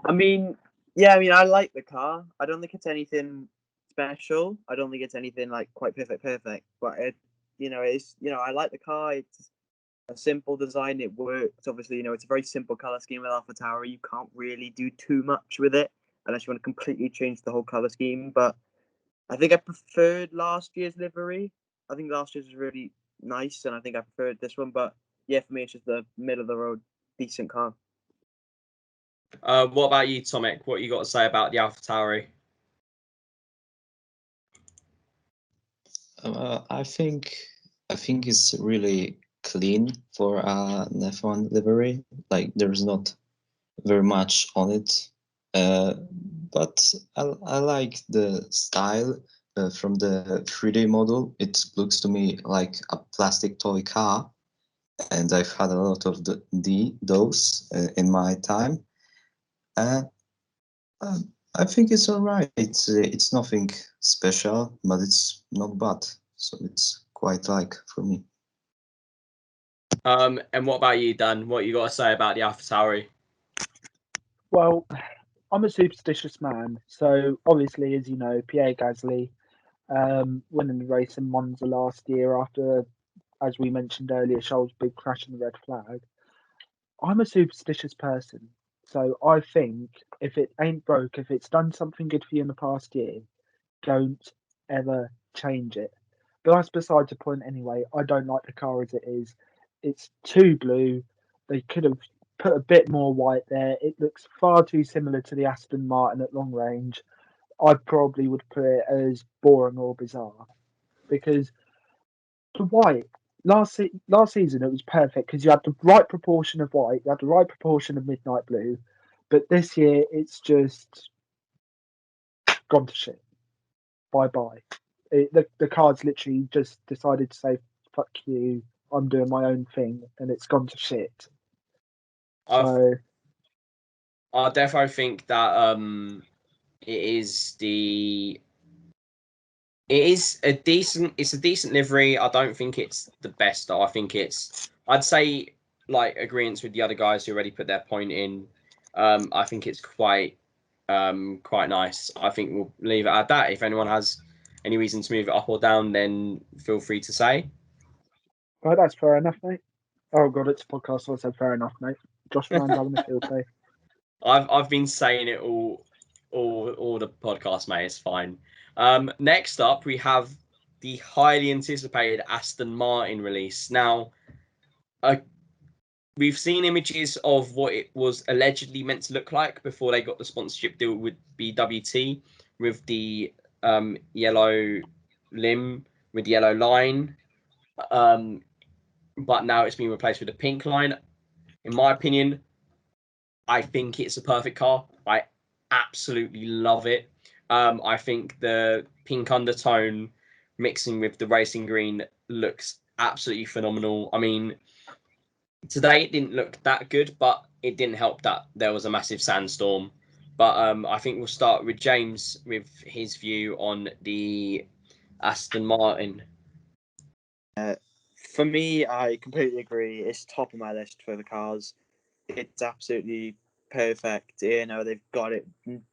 I mean, yeah, I mean, I like the car. I don't think it's anything special. I don't think it's anything like quite perfect. But I like the car. It's a simple design. It works. Obviously, it's a very simple color scheme with AlphaTauri. You can't really do too much with it unless you want to completely change the whole color scheme. But I think I preferred last year's livery. I think last year's was really nice, and I think I preferred this one. But yeah, for me, it's just the middle of the road, decent car. What about you, Tomek? What you got to say about the AlphaTauri? I think it's really clean for an F1 livery. Like there's not very much on it, but I like the style from the 3D model. It looks to me like a plastic toy car, and I've had a lot of those in my time. Uh, I think it's all right. It's nothing special, but it's not bad. So it's quite like for me. And what about you, Dan? What you got to say about the AlphaTauri? Well, I'm a superstitious man, so obviously, as you know, Pierre Gasly winning the race in Monza last year after, as we mentioned earlier, Charles' big crash in the red flag. I'm a superstitious person, so I think if it ain't broke, if it's done something good for you in the past year, don't ever change it. But that's beside the point anyway. I don't like the car as it is. It's too blue. They could have put a bit more white there. It looks far too similar to the Aston Martin at long range. I probably would put it as boring or bizarre because the white last season it was perfect because you had the right proportion of white, you had the right proportion of midnight blue, but this year it's just gone to shit. Bye bye. The cards literally just decided to say fuck you. I'm doing my own thing, and it's gone to shit. So I definitely think that it is It's a decent livery. I don't think it's the best though. I'd say like agreements with the other guys who already put their point in. I think it's quite nice. I think we'll leave it at that. If anyone has any reason to move it up or down, then feel free to say. Right, that's fair enough, mate. Oh god, it's a podcast, so I said fair enough, mate. Josh Ryan's having a field day. I've been saying it all the podcast, mate. It's fine. Next up, we have the highly anticipated Aston Martin release. Now, we've seen images of what it was allegedly meant to look like before they got the sponsorship deal with BWT, with the yellow limb with the yellow line. But now it's been replaced with a pink line. In my opinion, I think it's a perfect car. I absolutely love it. I think the pink undertone mixing with the racing green looks absolutely phenomenal. I mean, today it didn't look that good, but it didn't help that there was a massive sandstorm. But I think we'll start with James with his view on the Aston Martin. For me, I completely agree. It's top of my list for the cars. It's absolutely perfect. You know, they've got it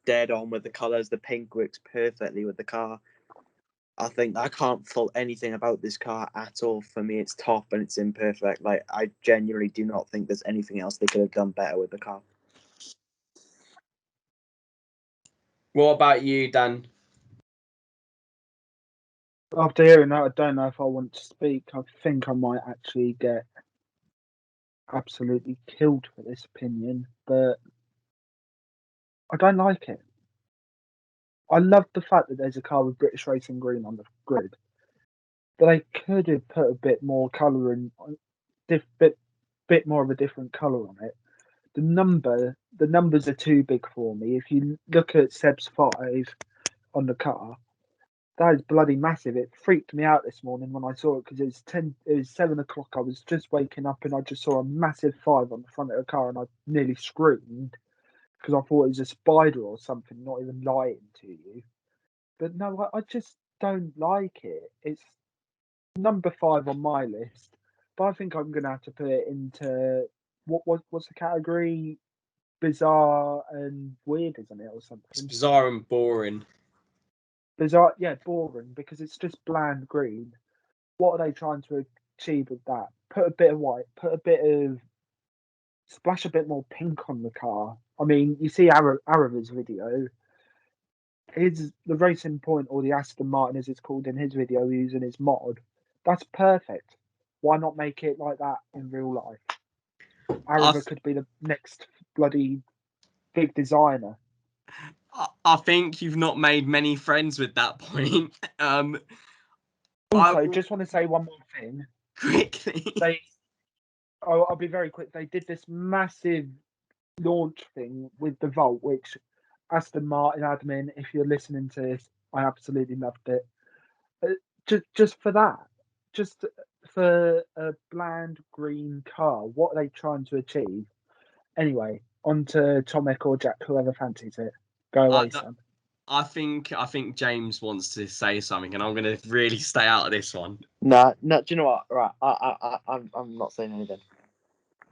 dead on with the colours. The pink works perfectly with the car. I think I can't fault anything about this car at all. For me, it's top and it's imperfect. Like, I genuinely do not think there's anything else they could have done better with the car. What about you, Dan? After hearing that, I don't know if I want to speak. I think I might actually get absolutely killed for this opinion, but I don't like it. I love the fact that there's a car with British Racing Green on the grid, but they could have put a bit more colour and bit more of a different colour on it. The numbers are too big for me. If you look at Seb's 5 on the car, that is bloody massive. It freaked me out this morning when I saw it because it was 7 o'clock. I was just waking up and I just saw a massive 5 on the front of the car and I nearly screamed because I thought it was a spider or something, not even lying to you. But no, I just don't like it. It's number 5 on my list, but I think I'm gonna have to put it into what's the category? Bizarre and weird, isn't it, or It's something? bizarre and boring. Bizarre, yeah, boring because it's just bland green. What are they trying to achieve with that? Put a bit of white, splash a bit more pink on the car. I mean, you see Arava's video. The Racing Point, or the Aston Martin as it's called in his video, using his mod. That's perfect. Why not make it like that in real life? Arava could be the next bloody big designer. I think you've not made many friends with that point. Also, just want to say one more thing. Quickly. I'll be very quick. They did this massive launch thing with the Vault, which Aston Martin admin, if you're listening to this, I absolutely loved it. Just for that, just for a bland green car, what are they trying to achieve? Anyway, on to Tomek or Jack, whoever fancies it. Go away, son. I think James wants to say something, and I'm going to really stay out of this one. No. Do you know what? Right, I'm not saying anything.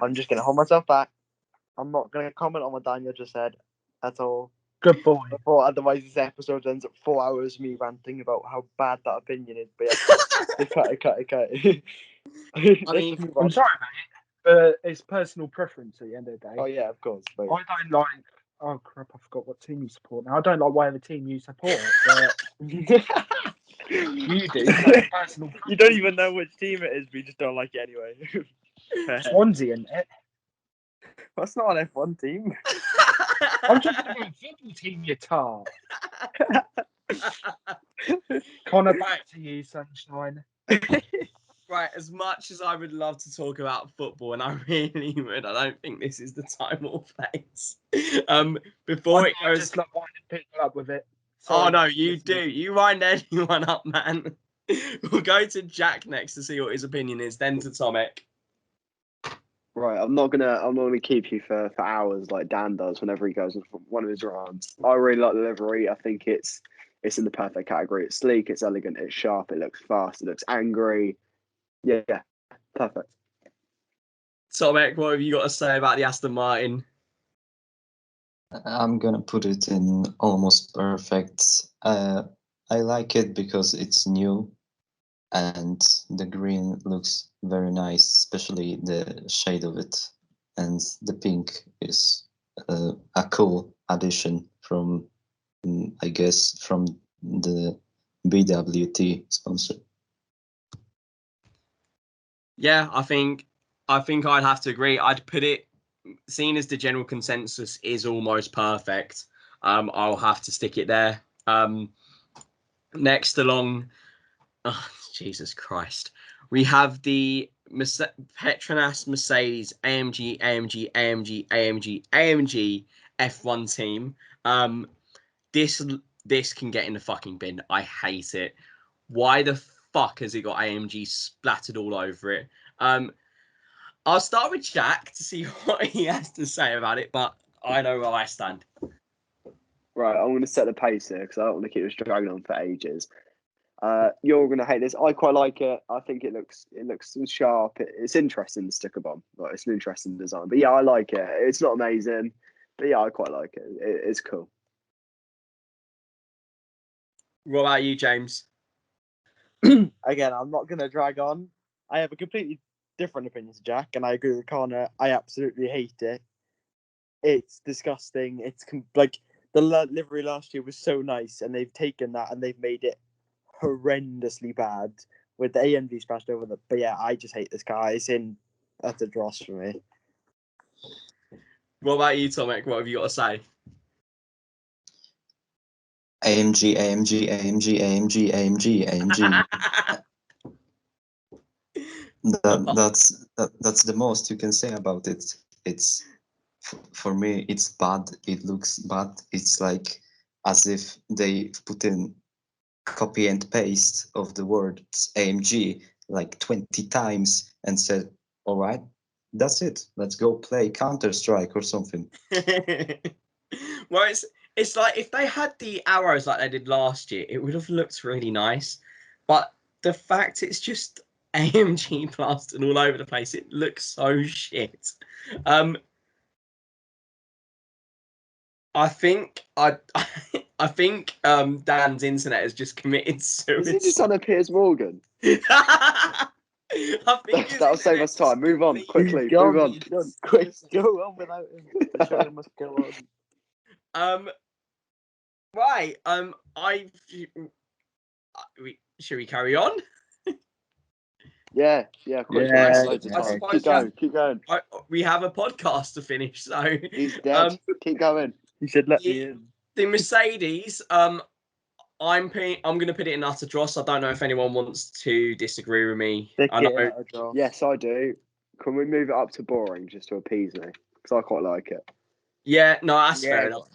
I'm just gonna hold myself back. I'm not gonna comment on what Daniel just said at all. Good boy. Before, otherwise, this episode ends up 4 hours of me ranting about how bad that opinion is. But yeah, cut it. I mean, I'm sorry, mate, but it's personal preference at the end of the day. Oh yeah, of course. But I don't like. Oh crap! I forgot what team you support now. I don't like whatever team you support, but you do. So it's personal. You don't even know which team it is, but you just don't like it anyway. Swansea, isn't it? That's not an F1 team. I'm talking about a football team, you tart. Connor, back to you, sunshine. Right, as much as I would love to talk about football, and I really would, I don't think this is the time or place. Before it goes, just like winding people up with it. Sorry, oh no, you do. You wind anyone up, man. We'll go to Jack next to see what his opinion is, then to Tomek. Right, I'm not gonna keep you for hours like Dan does whenever he goes on one of his runs. I really like the livery. I think it's it's in the perfect category. It's sleek, it's elegant, it's sharp, it looks fast, it looks angry. Yeah, perfect. Tomek, what have you got to say about the Aston Martin? I'm gonna put it in almost perfect. I like it because it's new and the green looks very nice, especially the shade of it. And the pink is a cool addition from, I guess, from the BWT sponsor. Yeah, I think I'd have to agree. I'd put it, seeing as the general consensus is almost perfect. I'll have to stick it there. Next along, oh, Jesus Christ, we have the Petronas Mercedes AMG F1 team. This can get in the fucking bin. I hate it. Why the fuck has it got AMG splattered all over it? I'll start with Jack to see what he has to say about it, but I know where I stand. Right, I'm going to set the pace here because I don't want to keep this dragging on for ages. You're going to hate this. I quite like it. I think it looks sharp. It's interesting, the sticker bomb. Like, it's an interesting design. But yeah, I like it. It's not amazing, but yeah, I quite like it. It's cool. What about you, James? Again, I'm not going to drag on. I have a completely different opinion to Jack, and I agree with Connor. I absolutely hate it. It's disgusting. It's like the livery last year was so nice, and they've taken that and they've made it horrendously bad with the AMD splashed over the. But yeah, I just hate this car. It's in utter dross for me. What about you, Tomek? What have you got to say? AMG, AMG, AMG, AMG, AMG, AMG. That's the most you can say about it. It's, for me, it's bad. It looks bad. It's like as if they put in copy and paste of the words AMG like 20 times and said, all right, that's it. Let's go play Counter-Strike or something. Well, it's like if they had the arrows like they did last year, it would have looked really nice. But the fact it's just AMG plastered all over the place, it looks so shit. I think I think Dan's internet has just committed suicide. Is he just on a Piers Morgan? I think That'll save us time. Move on quickly. Go Move on, on. quick, go on without him. The show must go on. Right. Should we carry on? Yeah, quickly. Yeah, Loads of I time. suppose Keep going. We have a podcast to finish, so He's dead. Keep going. You should let me the, in. the Mercedes. I'm going to put it in utter dross. I don't know if anyone wants to disagree with me. Stick I it know. in a draw. Yes, I do. Can we move it up to boring just to appease me? Because I quite like it. Yeah, no, that's Yeah, fair enough.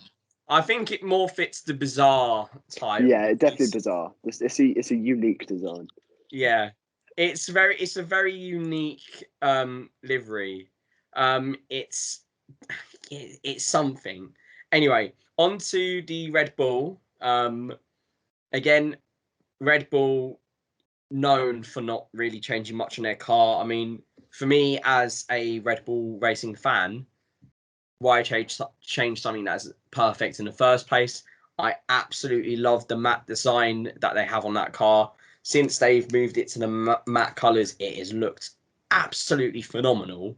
I think it more fits the bizarre type. Yeah, definitely bizarre. It's a unique design. Yeah, it's a very unique livery. It's it's something. Anyway, on to the Red Bull. Again, Red Bull known for not really changing much in their car. I mean, for me as a Red Bull racing fan, why change something that's perfect in the first place? I absolutely love the matte design that they have on that car. Since they've moved it to the matte colors, it has looked absolutely phenomenal.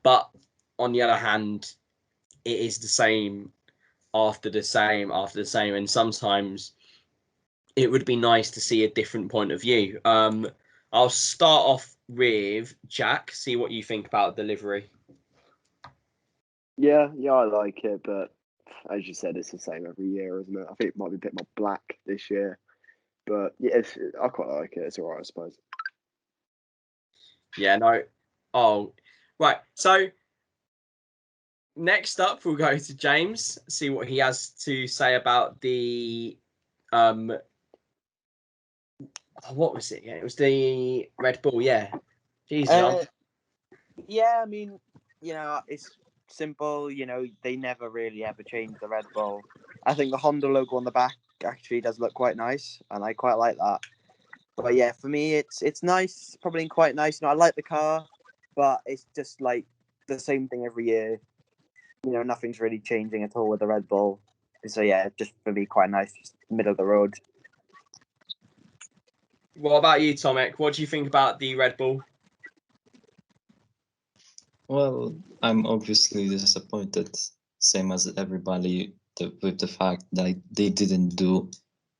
But on the other hand, it is the same after the same after the same, and sometimes it would be nice to see a different point of view. I'll start off with Jack. See what you think about the livery. Yeah, I like it, but as you said, it's the same every year, isn't it? I think it might be a bit more black this year, but yeah, I quite like it. It's alright, I suppose. Yeah, no. Oh, right. So next up, we'll go to James. See what he has to say about the what was it? Yeah, it was the Red Bull. Yeah. Jesus. Yeah, I mean, it's simple. They never really ever change the Red Bull. I think the Honda logo on the back actually does look quite nice, and I quite like that. But yeah, for me, it's nice, probably quite nice. I like the car, but it's just like the same thing every year. Nothing's really changing at all with the Red Bull. So yeah, just for me, quite nice, just middle of the road. What about you, Tomek? What do you think about the Red Bull? Well, I'm obviously disappointed, same as everybody, with the fact that they didn't do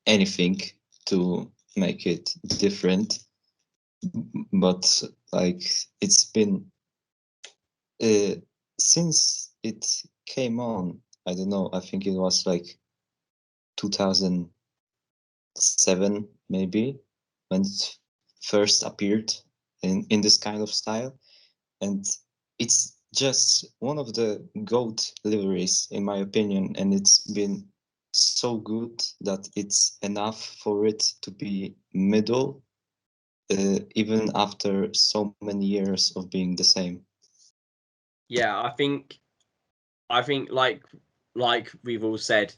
anything to make it different. But like it's been since it came on, I don't know, I think it was like 2007 maybe when it first appeared in this kind of style, and it's just one of the GOAT liveries in my opinion, and it's been so good that it's enough for it to be middle, even after so many years of being the same. Yeah, I think like we've all said,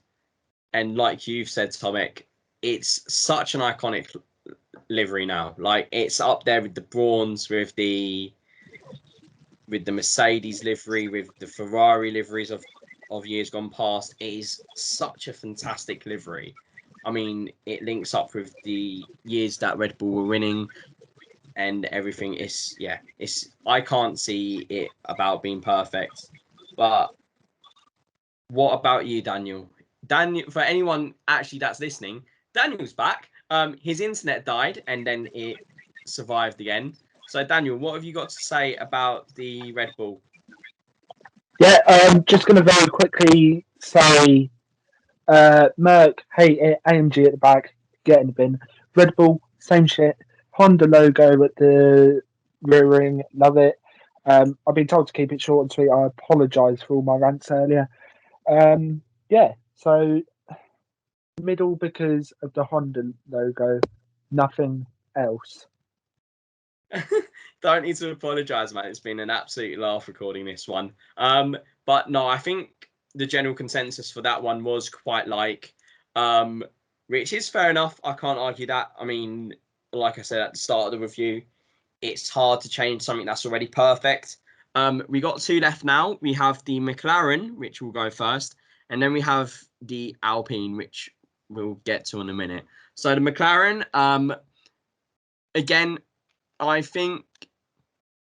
and like you've said, Tomek, it's such an iconic livery now. Like it's up there with the Brawns, with the Mercedes livery, with the Ferrari liveries of years gone past. It is such a fantastic livery. I mean, it links up with the years that Red Bull were winning and everything. It's I can't see it about being perfect. But what about you, Daniel? Daniel, for anyone actually that's listening, Daniel's back. His internet died and then it survived again. So, Daniel, what have you got to say about the Red Bull? Yeah, just going to very quickly say, Merc, hey, AMG at the back, get in the bin. Red Bull, same shit. Honda logo at the rear ring, love it. I've been told to keep it short and sweet. I apologise for all my rants earlier. Yeah, so middle because of the Honda logo, nothing else. Don't need to apologise, mate. It's been an absolute laugh recording this one. But no, I think the general consensus for that one was quite which is fair enough. I can't argue that. I mean, like I said at the start of the review, it's hard to change something that's already perfect. We got two left now. We have the McLaren, which will go first, and then we have the Alpine, which we'll get to in a minute. So the McLaren, again, I think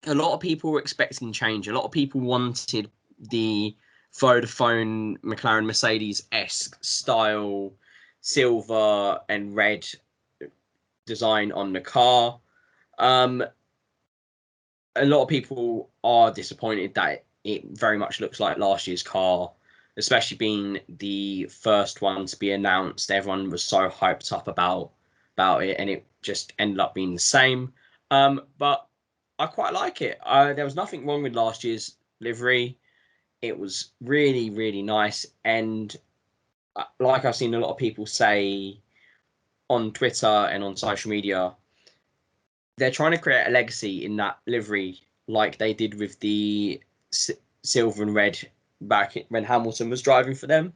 a lot of people were expecting change. A lot of people wanted the Vodafone McLaren Mercedes-esque style, silver and red design on the car. A lot of people are disappointed that it very much looks like last year's car, especially being the first one to be announced. Everyone was so hyped up about it, and it just ended up being the same. But I quite like it. There was nothing wrong with last year's livery. It was really, really nice, and like I've seen a lot of people say on Twitter and on social media, they're trying to create a legacy in that livery, like they did with the silver and red back when Hamilton was driving for them.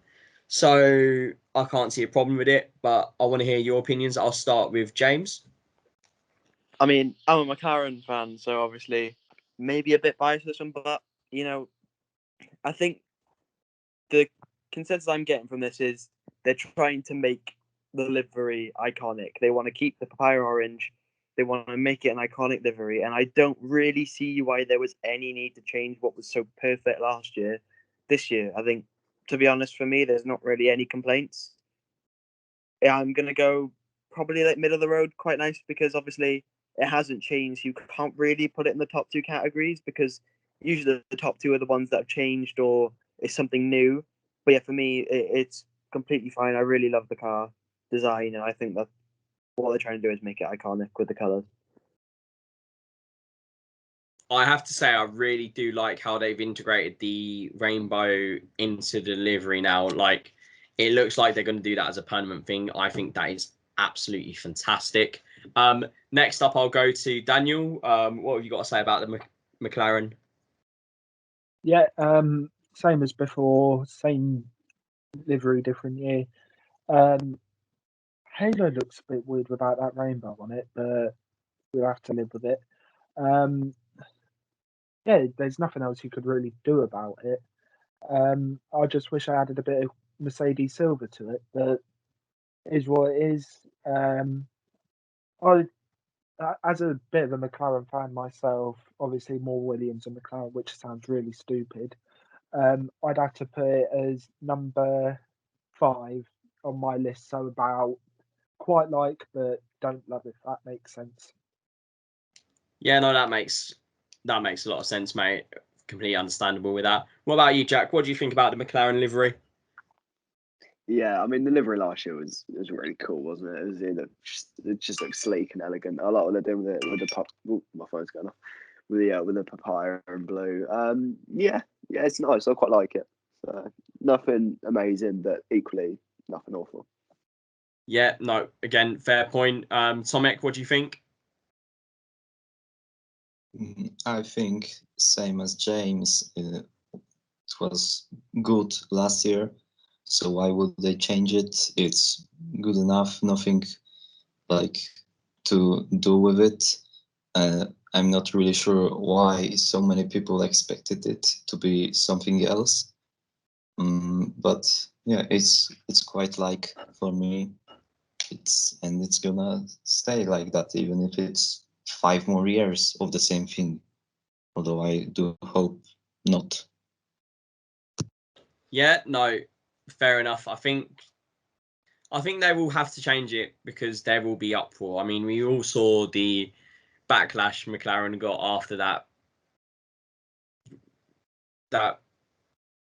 So I can't see a problem with it, but I want to hear your opinions. I'll start with James. I mean, I'm a McLaren fan, so obviously maybe a bit biased this one, but I think the consensus I'm getting from this is they're trying to make the livery iconic. They want to keep the papaya orange. They want to make it an iconic livery, and I don't really see why there was any need to change what was so perfect last year. This year, I think, to be honest, for me, there's not really any complaints. Yeah, I'm gonna go probably like middle of the road, quite nice because obviously it hasn't changed. You can't really put it in the top two categories because usually the top two are the ones that have changed or is something new. But yeah, for me, it's completely fine. I really love the car design, and I think that what they're trying to do is make it iconic with the colours. I have to say, I really do like how they've integrated the rainbow into the livery now. Like, it looks like they're going to do that as a permanent thing. I think that is absolutely fantastic. Next up, I'll go to Daniel. What have you got to say about the McLaren? Yeah, same as before, same livery, different year. Halo looks a bit weird without that rainbow on it, but we'll have to live with it. Um, yeah, there's nothing else you could really do about it. I just wish I added a bit of Mercedes silver to it, but it is what it is. I, as a bit of a McLaren fan myself, obviously more Williams and McLaren, which sounds really stupid. I'd have to put it as number 5 on my list. So about quite like, but don't love, if that makes sense. Yeah, no, that makes a lot of sense, mate. Completely understandable with that. What about you, Jack? What do you think about the McLaren livery? Yeah, I mean the livery last year was really cool, wasn't it? It just looks sleek and elegant. I like what they're doing with the pop. Oh, my phone's going off. With the papaya and blue. Yeah, it's nice. I quite like it. So, nothing amazing, but equally nothing awful. Yeah, no, again, fair point. Tomek, what do you think? I think same as James. It was good last year, so why would they change it? It's good enough. Nothing like to do with it. I'm not really sure why so many people expected it to be something else. But yeah, it's quite like for me. It's gonna stay like that, even if it's 5 more years of the same thing. Although I do hope not. Yeah, no, fair enough. I think they will have to change it because there will be uproar. I mean, we all saw the backlash McLaren got after that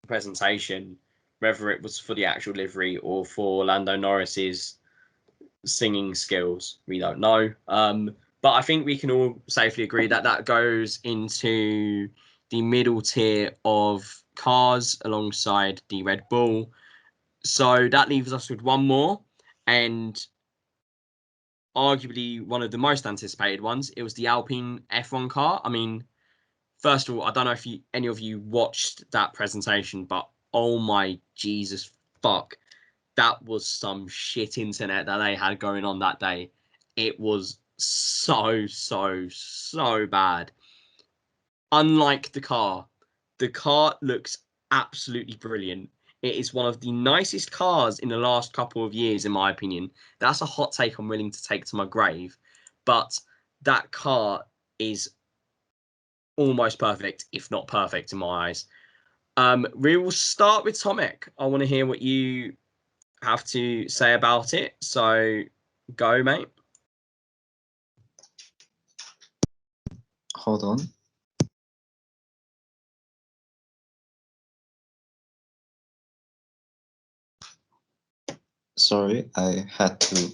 presentation, whether it was for the actual livery or for Lando Norris's singing skills, we don't know. But I think we can all safely agree that that goes into the middle tier of cars alongside the Red Bull. So that leaves us with one more, and arguably one of the most anticipated ones. It was the Alpine F1 car. I mean, first of all, I don't know if any of you watched that presentation, but oh my Jesus fuck, that was some shit internet that they had going on that day. It was so bad. Unlike the car looks absolutely brilliant. It is one of the nicest cars in the last couple of years, in my opinion. That's a hot take I'm willing to take to my grave. But that car is almost perfect, if not perfect, in my eyes. We will start with Tomek. I want to hear what you have to say about it. So go, mate. Hold on. Sorry, I had to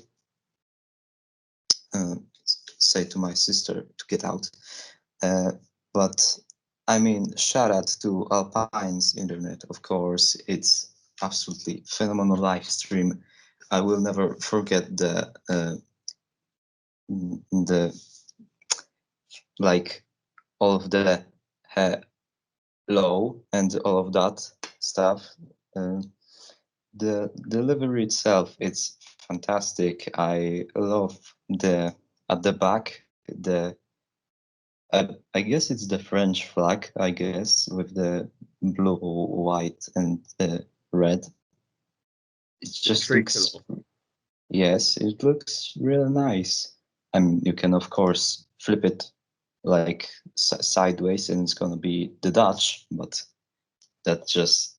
say to my sister to get out. But I mean, shout out to Alpine's internet, of course. It's absolutely phenomenal live stream. I will never forget the like all of the hello and all of that stuff. The delivery itself, it's fantastic. I love the at the back the I guess it's the French flag, I guess, with the blue, white, and red. It The just looks, tricolor. yes, it looks really nice. I mean, you can, of course, flip it like sideways and it's gonna be the Dutch, but that's just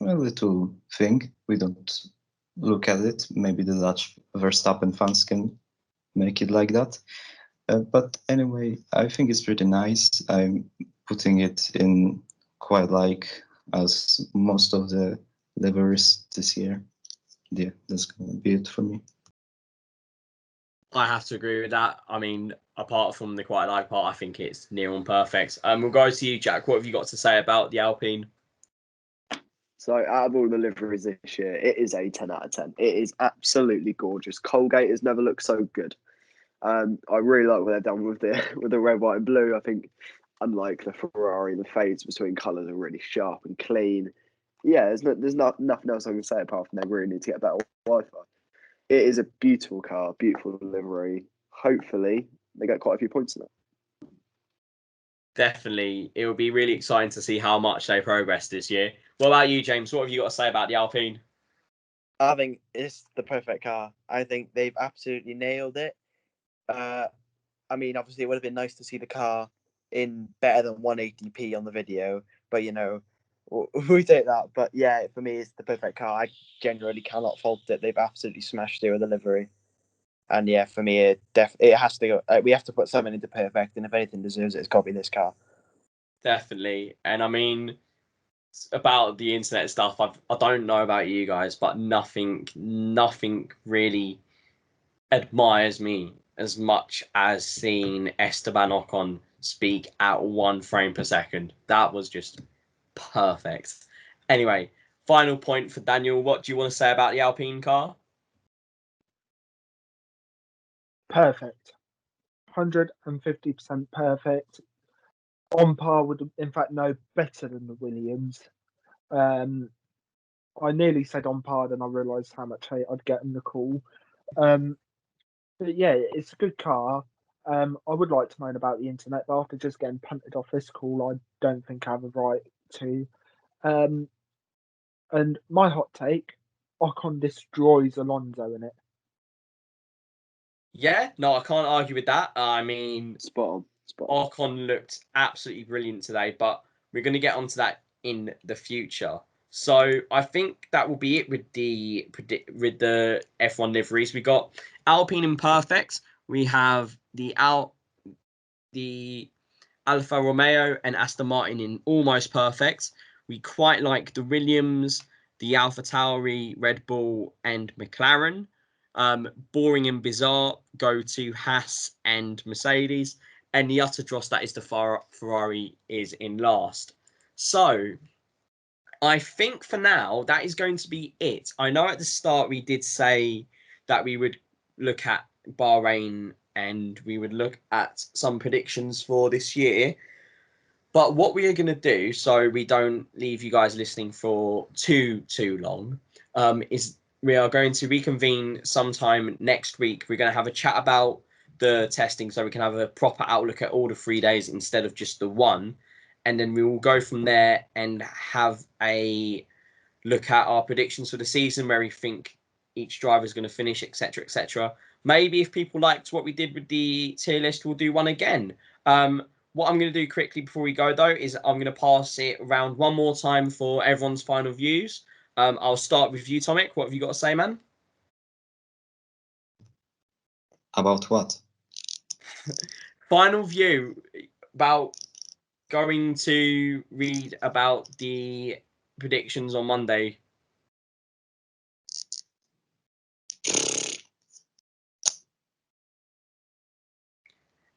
a little thing. We don't look at it. Maybe the Dutch Verstappen fans can make it like that. But anyway, I think it's pretty nice. I'm putting it in quite like as most of the liveries this year. Yeah, that's gonna be it for me. I have to agree with that. I mean, apart from the quite like part, I think it's near on perfect. We'll go to you, Jack. What have you got to say about the Alpine? So out of all the liveries this year, it is a 10 out of 10. It is absolutely gorgeous. Colgate has never looked so good. I really like what they've done with the red, white, and blue. I think unlike the Ferrari, the fades between colours are really sharp and clean. Yeah, there's not nothing else I can say apart from they really need to get better Wi-Fi. it is a beautiful car, beautiful livery. Hopefully, they get quite a few points in it. Definitely, it will be really exciting to see how much they progress this year. What about you, James? What have you got to say about the Alpine? I think it's the perfect car. I think they've absolutely nailed it. I mean, obviously, it would have been nice to see the car in better than 180p on the video, but we take that. But yeah, for me, it's the perfect car. I genuinely cannot fault it. They've absolutely smashed it with the livery. And yeah, for me, it has to go. We have to put something into perfect, and if anything deserves it, it's got to be this car. Definitely, and I mean about the internet stuff. I don't know about you guys, but nothing really admires me as much as seeing Esteban Ocon speak at 1 frame per second. That was just perfect. Anyway, final point for Daniel. What do you want to say about the Alpine car? Perfect. 150% perfect. On par with, in fact, no better than the Williams. I nearly said on par, then I realised how much hate I'd get in the call. But yeah, it's a good car. I would like to moan about the internet, but after just getting punted off this call, I don't think I have a right to. And my hot take, Ocon destroys Alonso in it. Yeah, no, I can't argue with that. I mean, Spot on. Spot on. Ocon looked absolutely brilliant today, but we're going to get onto that in the future. So I think that will be it with the F1 liveries. We got Alpine Imperfect. We have the Alfa Romeo and Aston Martin in almost perfect. We quite like the Williams, the Alpha Tauri, Red Bull, and McLaren. Boring and bizarre go to Haas and Mercedes, and the utter dross that is the Ferrari is in last. So I think for now that is going to be it. I know at the start we did say that we would look at Bahrain and we would look at some predictions for this year. But what we are going to do, so we don't leave you guys listening for too long, is we are going to reconvene sometime next week. We're going to have a chat about the testing so we can have a proper outlook at all the 3 days instead of just the one. And then we will go from there and have a look at our predictions for the season, where we think each driver is going to finish, etc., etc. Maybe if people liked what we did with the tier list, we'll do one again. What I'm going to do quickly before we go, though, is I'm going to pass it around one more time for everyone's final views. I'll start with you, Tomek. What have you got to say, man? About what? Final view about going to read about the predictions on Monday.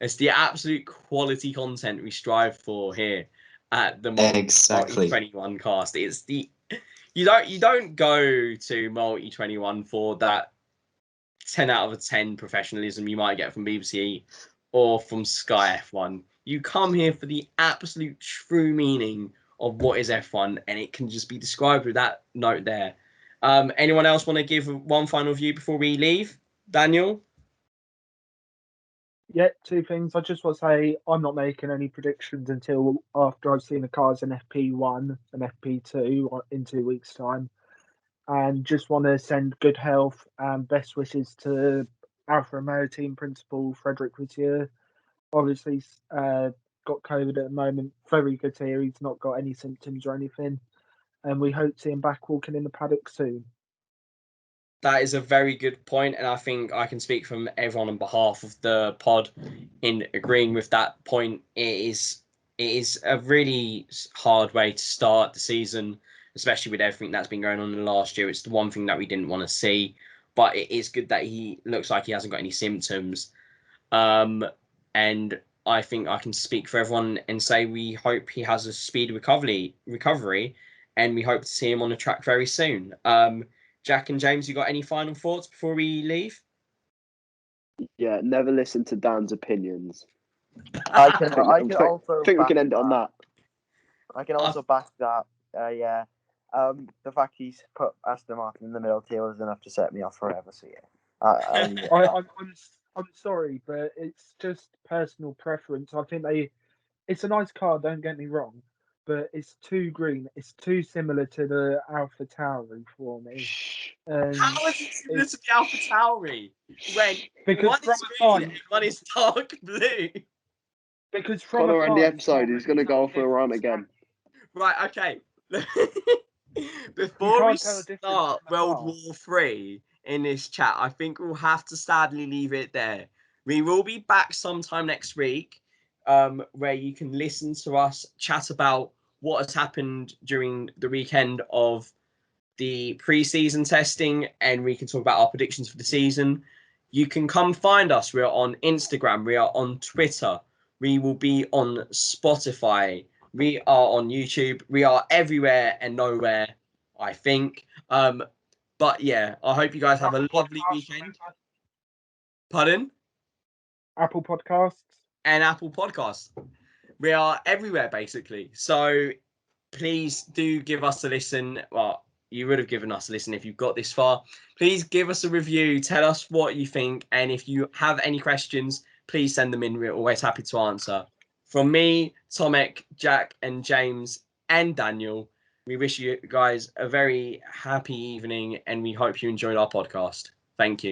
It's the absolute quality content we strive for here at the Exactly. Multi 21 cast. It's the you don't go to Multi 21 for that 10 out of 10 professionalism you might get from BBC or from Sky F1. You come here for the absolute true meaning of what is F1, and it can just be described with that note there. Anyone else want to give one final view before we leave? Daniel? Yeah, two things. I just want to say I'm not making any predictions until after I've seen the cars in FP1 and FP2 in 2 weeks' time. And just want to send good health and best wishes to Alfa Romeo team principal Frederick Routier. Obviously, got COVID at the moment. Very good to hear he's not got any symptoms or anything. And we hope to see him back walking in the paddock soon. That is a very good point, and I think I can speak from everyone on behalf of the pod in agreeing with that point. It is a really hard way to start the season, especially with everything that's been going on in the last year. It's the one thing that we didn't want to see, but it is good that he looks like he hasn't got any symptoms. And I think I can speak for everyone and say we hope he has a speedy recovery, and we hope to see him on the track very soon. Jack and James, you got any final thoughts before we leave? Yeah, never listen to Dan's opinions. I can also I think we back can end it on that. I can also back that. Yeah. The fact he's put Aston Martin in the middle tier was enough to set me off forever. So yeah. I'm sorry, but it's just personal preference. I think it's a nice car. Don't get me wrong, but it's too green. It's too similar to the Alpha Tauri for me. How is it similar to the Alpha Tauri when Because one from is green afar, and one is dark blue? because from Connor on the afar, you episode, can't he's going to really go tell for a run the again. Right, okay. You Before we can't tell the difference start from World afar. War Three in this chat, I think we'll have to sadly leave it there. We will be back sometime next week, where you can listen to us chat about what has happened during the weekend of the pre-season testing, and we can talk about our predictions for the season. You can come find us. We are on Instagram. We are on Twitter. We will be on Spotify. We are on YouTube. We are everywhere and nowhere, I think. But yeah, I hope you guys have a lovely weekend. Pardon? Apple Podcasts. And Apple Podcasts. We are everywhere basically. So please do give us a listen. Well, you would have given us a listen if you've got this far. Please give us a review. Tell us what you think. And if you have any questions, please send them in. We're always happy to answer. From me, Tomek, Jack, and James, and Daniel, we wish you guys a very happy evening and we hope you enjoyed our podcast. Thank you.